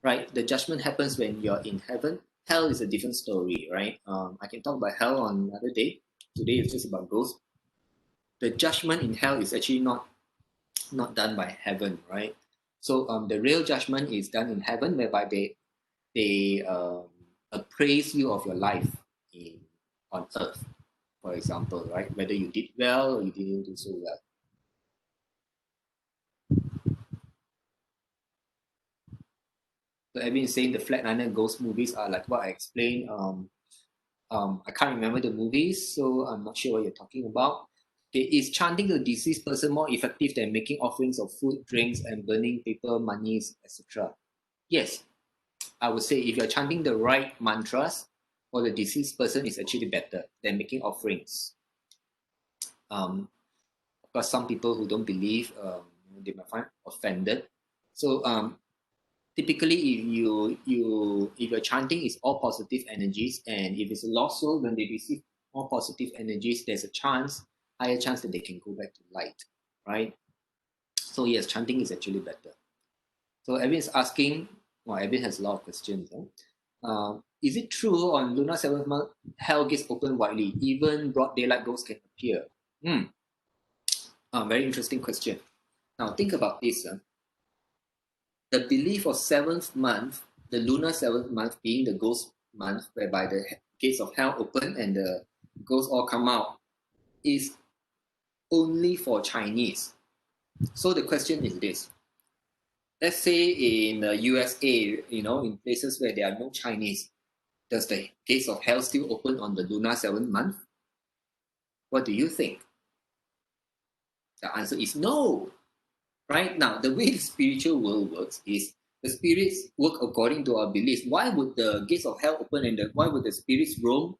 right? The judgment happens when you're in heaven. Hell is a different story, right? I can talk about hell on another day. Today is just about ghosts. The judgment in hell is actually not done by heaven, right? So the real judgment is done in heaven, whereby they appraise you of your life in on earth, for example, right? Whether you did well or you didn't do so well. So Edwin is saying the Flatliner ghost movies are like what I explained. I can't remember the movies, so I'm not sure what you're talking about. Okay, is chanting to a deceased person more effective than making offerings of food, drinks, and burning paper, monies, etc.? Yes, I would say if you're chanting the right mantras for the deceased person, is actually better than making offerings. Of course, some people who don't believe, they might find offended. So typically, if your chanting is all positive energies, and if it's a lost soul, when they receive more positive energies, there's a higher chance that they can go back to light, right? So yes, chanting is actually better. So Evan is asking, well, Evan has a lot of questions. Is it true on lunar 7th month, hell gates open widely, even broad daylight ghosts can appear? Very interesting question. Now think about this. The belief of 7th month, the lunar 7th month being the ghost month, whereby the gates of hell open and the ghosts all come out, is only for Chinese. So the question is this. Let's say in the USA, you know, in places where there are no Chinese, does the gates of hell still open on the lunar 7th month? What do you think? The answer is no. Right now, the way the spiritual world works is the spirits work according to our beliefs. Why would the gates of hell open and why would the spirits roam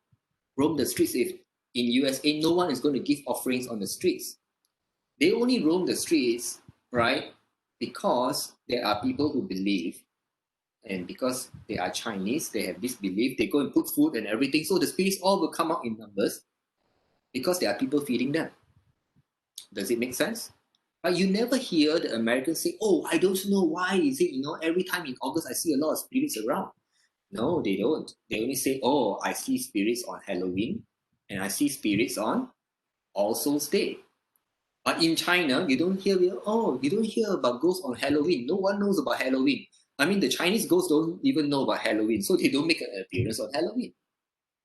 the streets if in USA no one is going to give offerings on the streets? They only roam the streets, right? Because there are people who believe, and because they are Chinese, they have this belief. They go and put food and everything, so the spirits all will come out in numbers because there are people feeding them. Does it make sense? But you never hear the Americans say, "Oh, I don't know why is it, you know, every time in August I see a lot of spirits around." No, they don't. They only say, "Oh, I see spirits on Halloween and I see spirits on All Souls Day." But in China, you don't hear about ghosts on Halloween. No one knows about Halloween. I mean, the Chinese ghosts don't even know about Halloween, so they don't make an appearance on Halloween.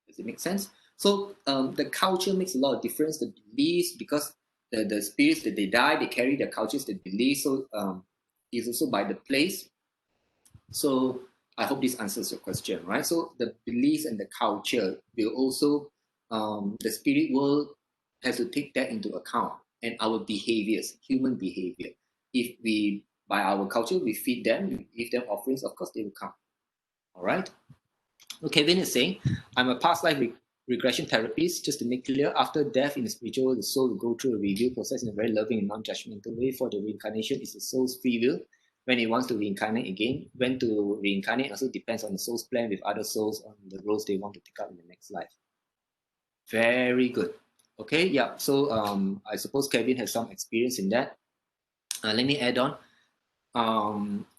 Does it make sense? So the culture makes a lot of difference. The beliefs, because the spirits that they die, they carry their cultures, the beliefs. So it's also by the place. So I hope this answers your question, right? So the beliefs and the culture will also, the spirit world has to take that into account, and our behaviors, human behavior. If we, by our culture, we feed them, we give them offerings, of course they will come. All right. So Kevin is saying, I'm a past life regression therapist. Just to make clear, after death in the spiritual world, the soul will go through a review process in a very loving and non-judgmental way. For the reincarnation is the soul's free will. When it wants to reincarnate again, when to reincarnate also depends on the soul's plan with other souls on the roles they want to take up in the next life. Very good. Okay, yeah. So I suppose Kevin has some experience in that. Let me add on.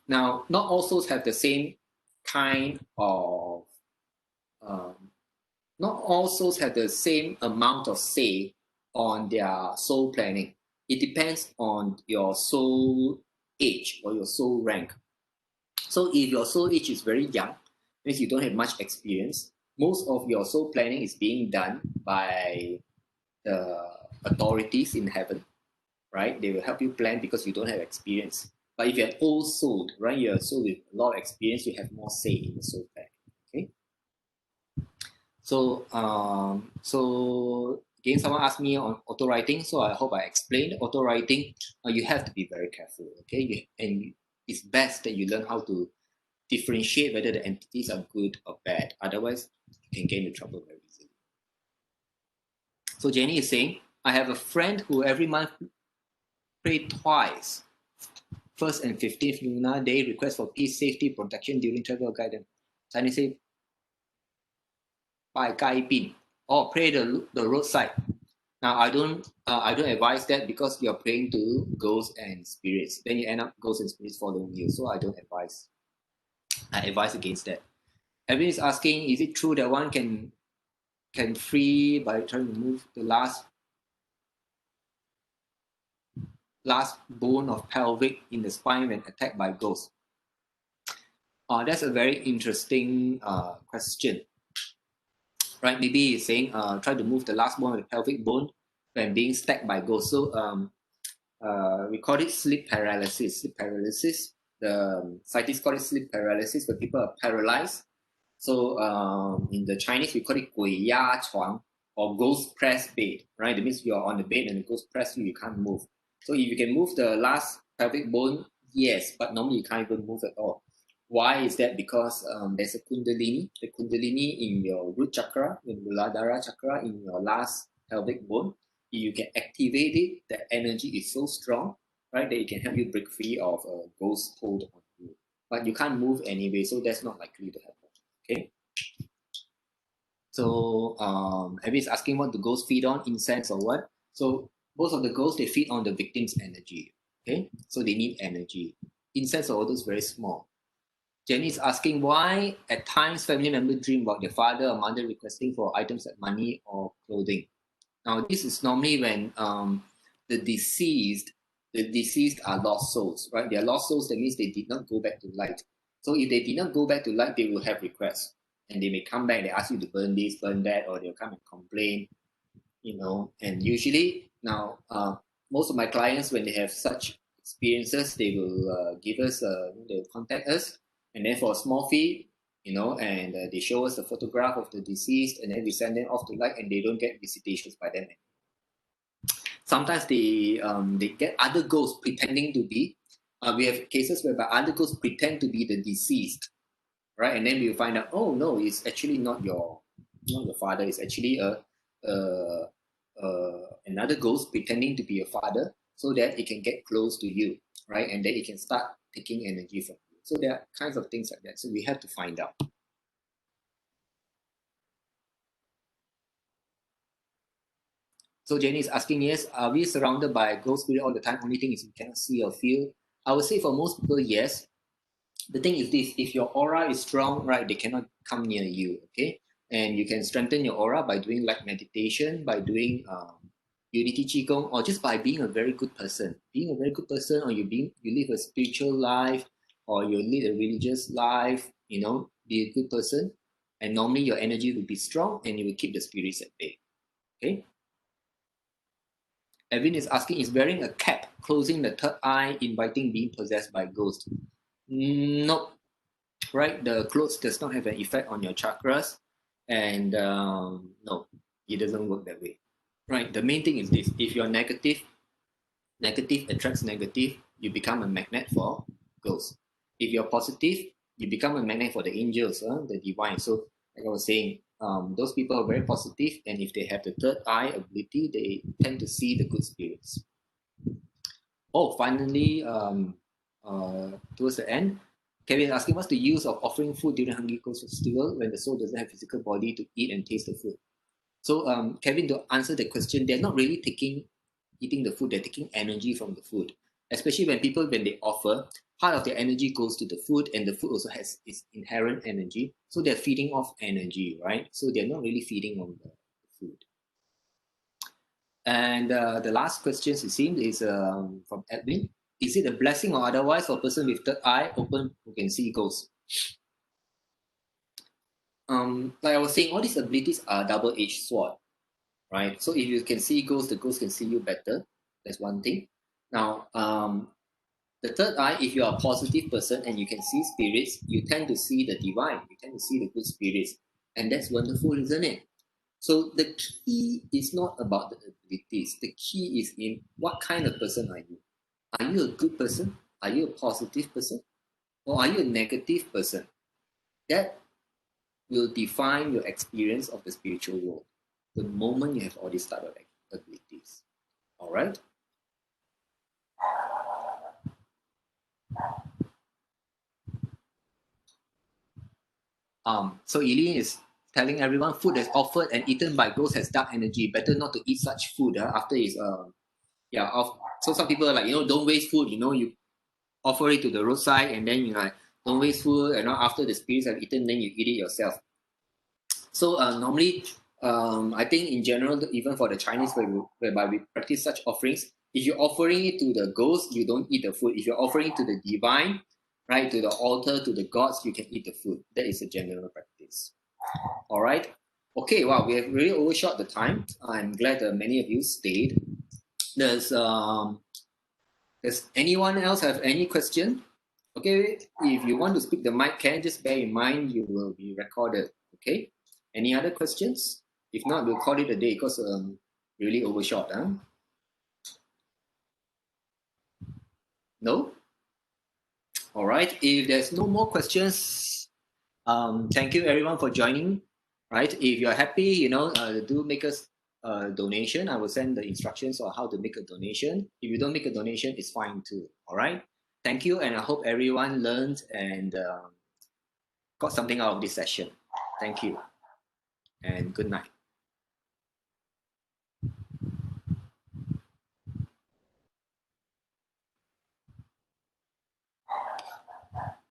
Now, not all souls have the same kind of not all souls have the same amount of say on their soul planning. It depends on your soul age or your soul rank. So if your soul age is very young, means you don't have much experience, most of your soul planning is being done by the authorities in heaven, right? They will help you plan because you don't have experience. But if you're an old soul, right, you're a soul with a lot of experience, you have more say in the soul planning. Okay. So again, someone asked me on auto writing, so I hope I explained. Auto writing, you have to be very careful, okay? And it's best that you learn how to differentiate whether the entities are good or bad. Otherwise, you can get into trouble very easily. So Jenny is saying, I have a friend who every month pray twice. 1st and 15th lunar day, request for peace, safety, protection during travel guidance. Chinese say, 拜该病, or pray the roadside. Now I don't advise that because you're praying to ghosts and spirits. Then you end up ghosts and spirits following you. So I don't advise. I advise against that. Everyone is asking, is it true that one can free by trying to move the last bone of pelvic in the spine when attacked by ghosts? That's a very interesting question. Right? Maybe he's saying try to move the last bone of the pelvic bone when being stacked by ghosts. So we call it sleep paralysis. Sleep paralysis. The scientists call it sleep paralysis when people are paralyzed. So in the Chinese, we call it 鬼压床 or ghost press bed, right? That means you're on the bed and the ghost press you, you can't move. So if you can move the last pelvic bone, yes, but normally you can't even move at all. Why is that? Because there's a kundalini, the kundalini in your root chakra, in the Muladhara chakra, in your last pelvic bone. If you can activate it, the energy is so strong, right, that it can help you break free of a ghost hold on you. But you can't move anyway, so that's not likely to happen. Okay. So Abby is asking what the ghosts feed on, incense or what? So most of the ghosts, they feed on the victim's energy. Okay, so they need energy. Incense are always very small. Jenny is asking why at times family members dream about their father or mother requesting for items like money or clothing. Now this is normally when the deceased are lost souls, right? They are lost souls, that means they did not go back to light. So if they did not go back to light, they will have requests. And they may come back, they ask you to burn this, burn that, or they'll come and complain, And usually now, most of my clients, when they have such experiences, they will give us, they'll contact us, and then for a small fee, and they show us a photograph of the deceased, and then we send them off to light, and they don't get visitations by them. Sometimes they get other ghosts pretending to be. We have cases whereby other ghosts pretend to be the deceased, right? And then we find out, oh no, it's actually not your father. It's actually another ghost pretending to be your father, so that it can get close to you, right? And then it can start taking energy from you. So there are kinds of things like that. So we have to find out. So Jenny is asking, yes, are we surrounded by ghost spirit all the time? Only thing is we cannot see or feel. I would say for most people, yes. The thing is this, if your aura is strong, right, they cannot come near you, okay? And you can strengthen your aura by doing like meditation, by doing unity qigong, or just by being a very good person. Being a very good person, or you live a spiritual life, or you lead a religious life, be a good person. And normally your energy will be strong and you will keep the spirits at bay, okay? Evan is asking, is wearing a cap, closing the third eye, inviting being possessed by ghosts? Nope. Right? The clothes does not have an effect on your chakras. And no, it doesn't work that way. Right? The main thing is this. If you're negative attracts negative, you become a magnet for ghosts. If you're positive, you become a magnet for the angels, the divine. So like I was saying, those people are very positive, and if they have the third eye ability, they tend to see the good spirits. Oh, finally, towards the end, Kevin is asking, what's the use of offering food during Hungry Ghost Festival when the soul doesn't have physical body to eat and taste the food? So, Kevin, to answer the question, they're not really eating the food, they're taking energy from the food. Especially when they offer, part of their energy goes to the food, and the food also has its inherent energy. So they're feeding off energy, right? So they're not really feeding on the food. And the last question, it seems, is from Edwin. Is it a blessing or otherwise for a person with third eye open who can see ghosts? Like I was saying, all these abilities are double-edged sword, right? So if you can see ghosts, the ghosts can see you better. That's one thing. Now, the third eye, if you're a positive person and you can see spirits, you tend to see the divine. You tend to see the good spirits. And that's wonderful, isn't it? So the key is not about the abilities. The key is in what kind of person are you? Are you a good person? Are you a positive person? Or are you a negative person? That will define your experience of the spiritual world the moment you have all these type of abilities. All right? So Eileen is telling everyone food that's offered and eaten by ghosts has dark energy. Better not to eat such food after it's so some people are like, don't waste food, you offer it to the roadside and then you like, don't waste food, and after the spirits have eaten, then you eat it yourself. So normally, I think in general, even for the Chinese, whereby we practice such offerings, if you're offering it to the ghost, you don't eat the food. If you're offering it to the divine, right, to the altar, to the gods, you can eat the food. That is a general practice. All right. Okay. Wow, we have really overshot the time. I'm glad that many of you stayed. Does anyone else have any question? Okay, if you want to speak the mic, can just bear in mind you will be recorded. Okay. Any other questions? If not, we'll call it a day because really overshot. No? All right. If there's no more questions, thank you everyone for joining. Right. If you're happy, do make us a donation. I will send the instructions on how to make a donation. If you don't make a donation, it's fine too. All right. Thank you, and I hope everyone learned and got something out of this session. Thank you, and good night.